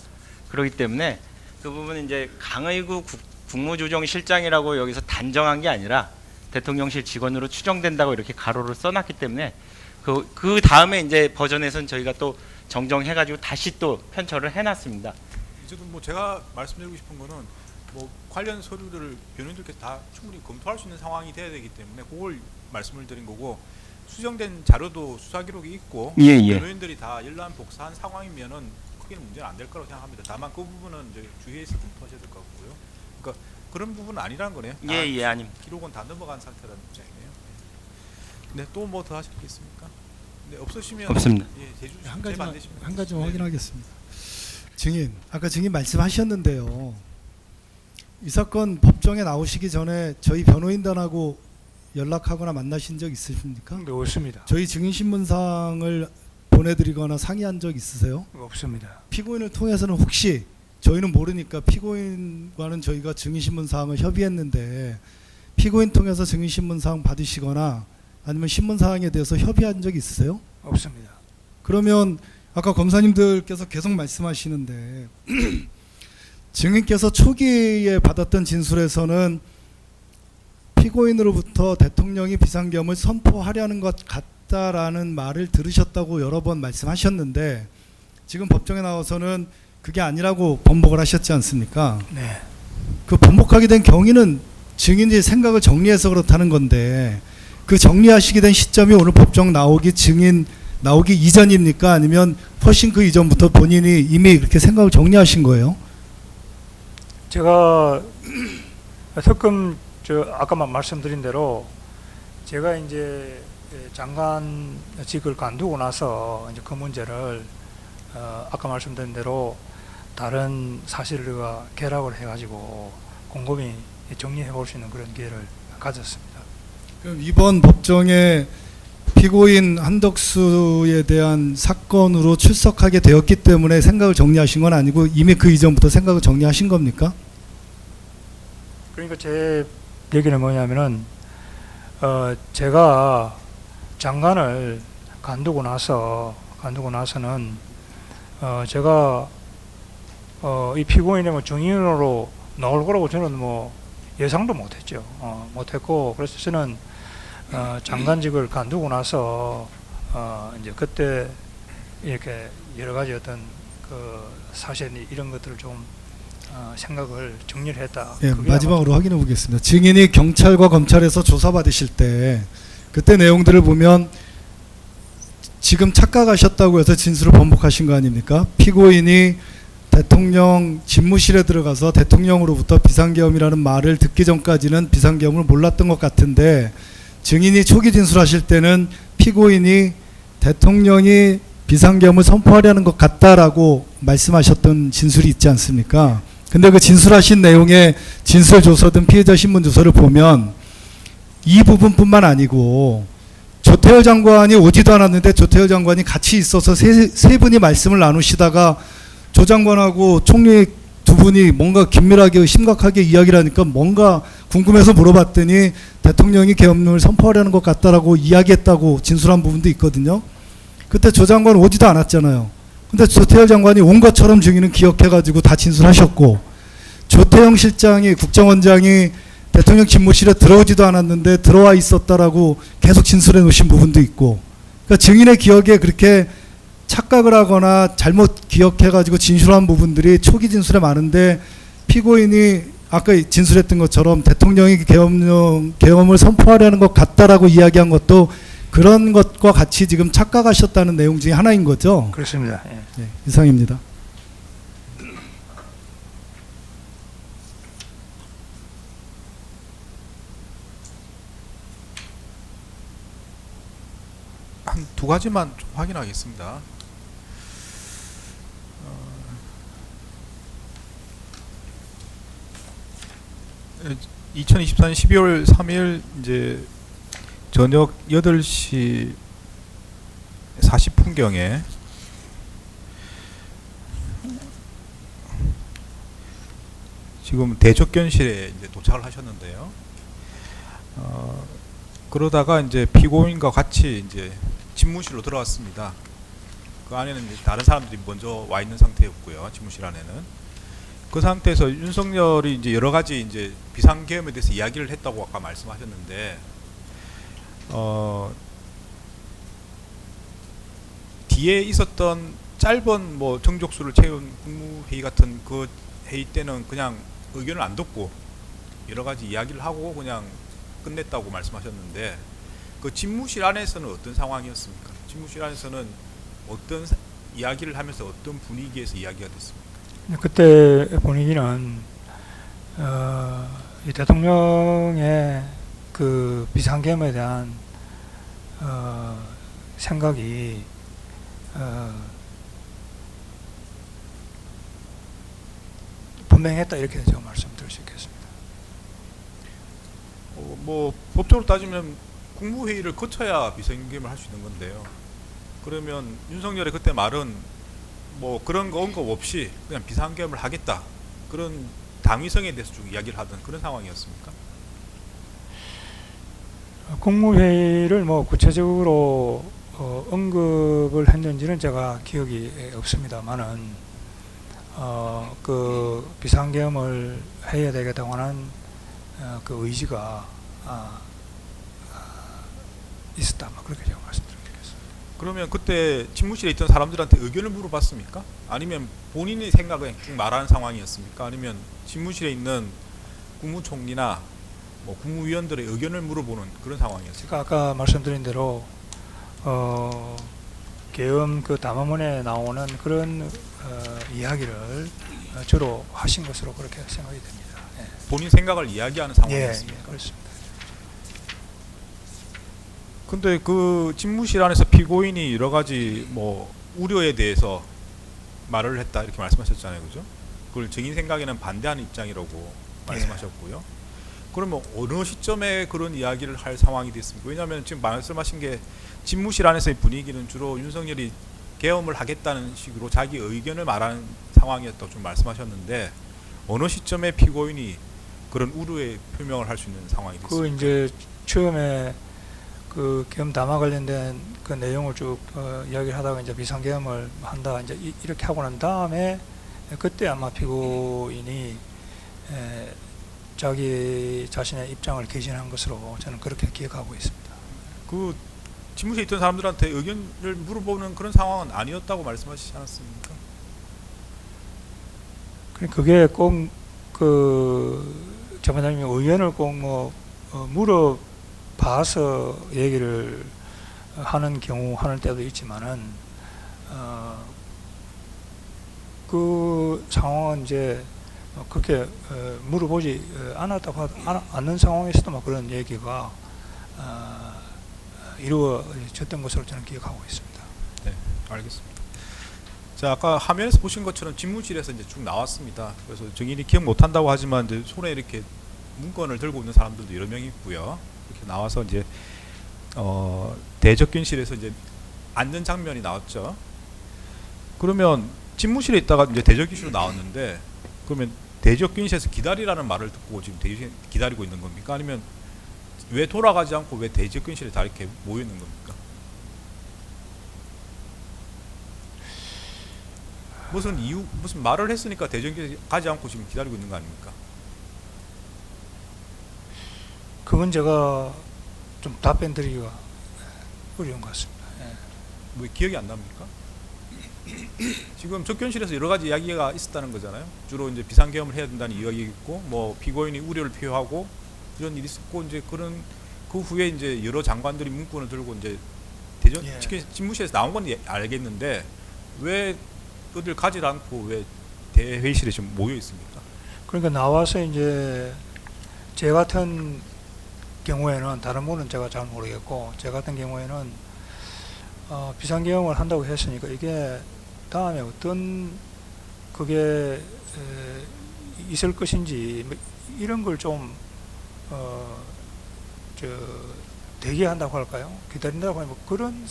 그렇기 때문에 그 부분은 이제 강의구 국무조정실장이라고 여기서 단정한 게 아니라 대통령실 직원으로 추정된다고 이렇게 가로로 써놨기 때문에 그 다음에 이제 버전에서는 저희가 또 정정해가지고 다시 또 편철을 해놨습니다. 지금 뭐 제가 말씀드리고 싶은 거는 뭐 관련 서류들을 변호인들께서 다 충분히 검토할 수 있는 상황이 돼야 되기 때문에 그걸 말씀을 드린 거고, 수정된 자료도 수사 기록이 있고 예. 변호인들이 다 일란 복사한 상황이면은 크게는 문제는 안 될 거라고 생각합니다. 다만 그 부분은 이제 주의해서 검토하셔야 될 것 같고요. 그러니까 그런 부분은 아니라는 거네요. 예, 아님. 기록은 다 넘어간 상태라는 입장이네요. 네, 또 뭐 더 하실 게 있습니까? 네, 없으시면 없습니다. 예, 제주 한 가지만 제반대시면 한 가지만 네. 확인하겠습니다. 증인, 아까 증인 말씀하셨는데요. 이 사건 법정에 나오시기 전에 저희 변호인단하고 연락하거나 만나신 적 있으십니까? 네, 없습니다. 저희 증인 신문사항을 보내드리거나 상의한 적 있으세요? 없습니다. 피고인을 통해서는 혹시, 저희는 모르니까 피고인과는 저희가 증인 신문사항을 협의했는데 피고인 통해서 증인 신문사항 받으시거나 아니면 신문사항에 대해서 협의한 적 있으세요? 없습니다. 그러면 아까 검사님들께서 계속 말씀하시는데 증인께서 초기에 받았던 진술에서는 피고인으로부터 대통령이 비상계엄을 선포하려는 것 같다라는 말을 들으셨다고 여러 번 말씀하셨는데 지금 법정에 나와서는 그게 아니라고 번복을 하셨지 않습니까? 네. 그 번복하게 된 경위는 증인의 생각을 정리해서 그렇다는 건데 그 정리하시게 된 시점이 오늘 법정 나오기 이전입니까? 아니면 훨씬 그 이전부터 본인이 이미 그렇게 생각을 정리하신 거예요? 제가 특검 아까만 말씀드린 대로 제가 이제 장관직을 관두고 나서 이제 그 문제를 아까 말씀드린 대로 다른 사실과 결합을 해가지고 곰곰이 정리해 볼 수 있는 그런 기회를 가졌습니다. 그럼 이번 법정에 피고인 한덕수에 대한 사건으로 출석하게 되었기 때문에 생각을 정리하신 건 아니고 이미 그 이전부터 생각을 정리하신 겁니까? 그러니까 제 얘기는 뭐냐면은 제가 장관을 관두고 나서는 제가 이 피고인의 뭐 증인으로 나올 거라고 저는 뭐 예상도 못했죠. 못했고 그래서 저는 장관직을 관두고 나서 이제 그때 이렇게 여러 가지 어떤 그 사실 이런 것들을 좀 생각을 정리를 했다. 예, 마지막으로 확인해 보겠습니다. 증인이 경찰과 검찰에서 조사받으실 때 그때 내용들을 보면 지금 착각하셨다고 해서 진술을 번복하신 거 아닙니까? 피고인이 대통령 집무실에 들어가서 대통령으로부터 비상계엄이라는 말을 듣기 전까지는 비상계엄을 몰랐던 것 같은데 증인이 초기 진술하실 때는 피고인이 대통령이 비상계엄을 선포하려는 것 같다라고 말씀하셨던 진술이 있지 않습니까? 근데 그 진술하신 내용의 진술조서든 피해자 신문조서를 보면 이 부분뿐만 아니고 조태열 장관이 오지도 않았는데 조태열 장관이 같이 있어서 세 분이 말씀을 나누시다가 조 장관하고 총리 두 분이 뭔가 긴밀하게 심각하게 이야기를 하니까 뭔가 궁금해서 물어봤더니 대통령이 계엄령을 선포하려는 것 같다라고 이야기했다고 진술한 부분도 있거든요. 그때 조 장관 오지도 않았잖아요. 근데 조태열 장관이 온 것처럼 증인은 기억해가지고 다 진술하셨고, 조태영 실장이 국정원장이 대통령 집무실에 들어오지도 않았는데 들어와 있었다라고 계속 진술해 놓으신 부분도 있고, 그러니까 증인의 기억에 그렇게 착각을 하거나 잘못 기억해가지고 진술한 부분들이 초기 진술에 많은데, 피고인이 아까 진술했던 것처럼 대통령이 계엄을 선포하려는 것 같다라고 이야기한 것도 그런 것과 같이 지금 착각하셨다는 내용 중에 하나인 거죠. 그렇습니다. 예. 네, 이상입니다. 한 두 가지만 좀 확인하겠습니다. 2024년 12월 3일 이제 저녁 8시 40분경에 지금 대적견실에 이제 도착을 하셨는데요. 그러다가 이제 피고인과 같이 이제 집무실로 들어왔습니다. 그 안에는 이제 다른 사람들이 먼저 와 있는 상태였고요. 집무실 안에는. 그 상태에서 윤석열이 이제 여러 가지 이제 비상계엄에 대해서 이야기를 했다고 아까 말씀하셨는데, 뒤에 있었던 짧은 뭐 정족수를 채운 국무회의 같은 그 회의 때는 그냥 의견을 안 듣고 여러 가지 이야기를 하고 그냥 끝냈다고 말씀하셨는데, 그 집무실 안에서는 어떤 상황이었습니까? 집무실 안에서는 어떤 이야기를 하면서 어떤 분위기에서 이야기가 됐습니까? 그때 분위기는 이 대통령의 그 비상계엄에 대한 생각이 분명했다, 이렇게 제가 말씀드릴 수 있겠습니다. 뭐 법적으로 따지면 국무회의를 거쳐야 비상계엄을 할 수 있는 건데요. 그러면 윤석열의 그때 말은 뭐 그런 거 언급 없이 그냥 비상계엄을 하겠다, 그런 당위성에 대해서 좀 이야기를 하던 그런 상황이었습니까? 국무회의를 뭐 구체적으로 언급을 했는지는 제가 기억이 없습니다만은 그 비상계엄을 해야 되겠다고 하는 그 의지가 있었다, 뭐 그렇게 제가 말씀드리겠습니다. 그러면 그때 집무실에 있던 사람들한테 의견을 물어봤습니까? 아니면 본인의 생각을 쭉 말하는 상황이었습니까? 아니면 집무실에 있는 국무총리나 뭐 국무위원들의 의견을 물어보는 그런 상황이었습니까? 제가 아까 말씀드린 대로 계엄 그 담화문에 나오는 그런 이야기를 주로 하신 것으로 그렇게 생각이 됩니다. 예. 본인 생각을 이야기하는 상황이었습니까? 예, 그렇습니다. 근데 그 집무실 안에서 피고인이 여러 가지 뭐 우려에 대해서 말을 했다, 이렇게 말씀하셨잖아요, 그죠? 그걸 증인 생각에는 반대하는 입장이라고 말씀하셨고요. 그러면 어느 시점에 그런 이야기를 할 상황이 됐습니까? 왜냐하면 지금 말씀하신 게 집무실 안에서의 분위기는 주로 윤석열이 계엄을 하겠다는 식으로 자기 의견을 말하는 상황이었다고 좀 말씀하셨는데, 어느 시점에 피고인이 그런 우려의 표명을 할 수 있는 상황이 됐습니까? 그 이제 처음에 그 계엄 담화 관련된 그 내용을 쭉 이야기를 하다가 이제 비상계엄을 한다, 이제 이렇게 하고 난 다음에 그때 아마 피고인이 자기 자신의 입장을 개진한 것으로 저는 그렇게 기억하고 있습니다. 그 집무실에 있던 사람들한테 의견을 물어보는 그런 상황은 아니었다고 말씀하시지 않았습니까? 그게 꼭 그 장관장님이 의견을 꼭 뭐 물어봐서 얘기를 하는 경우 하는 때도 있지만은 그 상황은 이제 그렇게 물어보지 않았다고 않는 상황에서도 막 그런 얘기가 이루어졌던 것으로 저는 기억하고 있습니다. 네, 알겠습니다. 자, 아까 화면에서 보신 것처럼 집무실에서 이제 쭉 나왔습니다. 그래서 증인이 기억 못한다고 하지만 이제 손에 이렇게 문건을 들고 있는 사람들도 여러 명 있고요. 이렇게 나와서 이제 대접견실에서 이제 앉는 장면이 나왔죠. 그러면 집무실에 있다가 이제 대접견실로 나왔는데 그러면 대지역균실에서 기다리라는 말을 듣고 지금 기다리고 있는 겁니까? 아니면 왜 돌아가지 않고 왜 대지역균실에 다 이렇게 모여 있는 겁니까? 무슨 이유, 무슨 말을 했으니까 대지역균실 가지 않고 지금 기다리고 있는 거 아닙니까? 그건 제가 좀 답변 드리기가 어려운 것 같습니다. 뭐 기억이 안 납니까? 지금 접견실에서 여러 가지 이야기가 있었다는 거잖아요. 주로 이제 비상계엄을 해야 된다는 이야기 있고, 뭐 피고인이 우려를 표하고 이런 일이 있었고, 이제 그런 그 후에 이제 여러 장관들이 문건을 들고 이제 대전 예. 집무실에서 나온 건 알겠는데 왜 어딜 가지 않고 왜 대회의실에 지금 모여 있습니까? 그러니까 나와서 이제 제 같은 경우에는 다른 분은 제가 잘 모르겠고 제 같은 경우에는 비상계엄을 한다고 했으니까 이게 다음에 어떤 그게 있을 것인지 뭐 이런 걸 좀 대기한다고 할까요? 기다린다고 하면 뭐 그런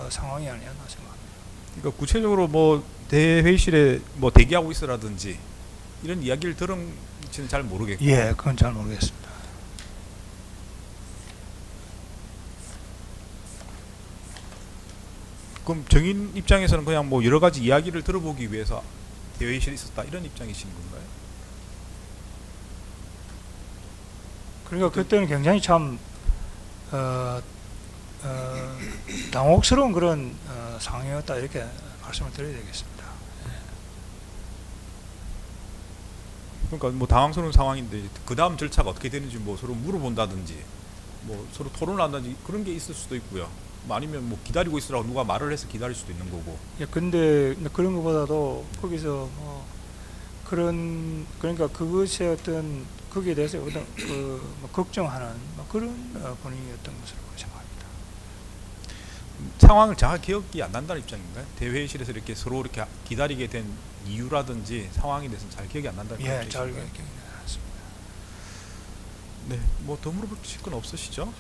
상황이 아니었나 생각합니다. 그러니까 구체적으로 뭐 대회의실에 뭐 대기하고 있으라든지 이런 이야기를 들은지는 잘 모르겠고. 예, 그건 잘 모르겠습니다. 그럼 정인 입장에서는 그냥 뭐 여러 가지 이야기를 들어보기 위해서 대회의실에 있었다 이런 입장이신 건가요? 그러니까 그때는 굉장히 참 당혹스러운 그런 상황이었다 이렇게 말씀을 드려야 되겠습니다. 그러니까 뭐 당황스러운 상황인데 그 다음 절차가 어떻게 되는지 뭐 서로 물어본다든지 뭐 서로 토론한다든지 그런 게 있을 수도 있고요. 뭐 아니면 뭐 기다리고 있으라고 누가 말을 해서 기다릴 수도 있는 거고. 예, 근데 그런 것보다도 거기서 뭐 그러니까 그것이 어떤 거기에 대해서 어떤 뭐 걱정하는 뭐 그런 분위기였던 것으로 생각합니다. 상황을 정확히 기억이 안 난다는 입장인가요? 대회의실에서 이렇게 서로 이렇게 기다리게 된 이유라든지 상황에 대해서는 잘 기억이 안 난다는 예, 잘 입장이신가요? 기억이 나습니다. 네, 뭐 더 물어보실 건 없으시죠?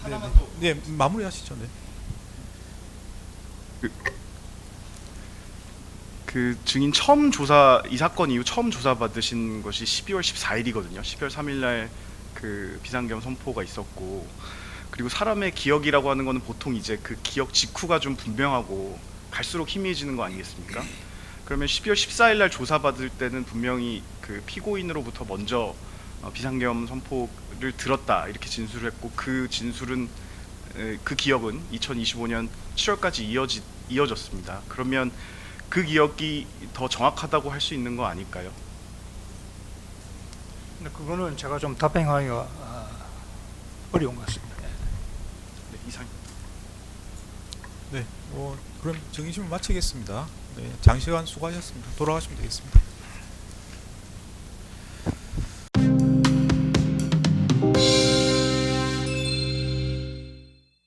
하나만 더. 네, 마무리하시죠. 네. 그 증인 처음 조사 이 사건 이후 처음 조사 받으신 것이 12월 14일이거든요. 12월 3일날 그 비상계엄 선포가 있었고, 그리고 사람의 기억이라고 하는 거는 보통 이제 그 기억 직후가 좀 분명하고 갈수록 희미해지는 거 아니겠습니까? 그러면 12월 14일날 조사 받을 때는 분명히 그 피고인으로부터 먼저 비상계엄 선포를 들었다 이렇게 진술을 했고, 그 진술은 그 기억은 2025년 7월까지 이어졌습니다. 그러면 그 기억이 더 정확하다고 할 수 있는 거 아닐까요? 근데 그거는 제가 좀 답변하기가 어려운 것 같습니다. 네, 이상. 네, 그럼 정의심을 마치겠습니다. 네, 장시간 수고하셨습니다. 돌아가시면 되겠습니다.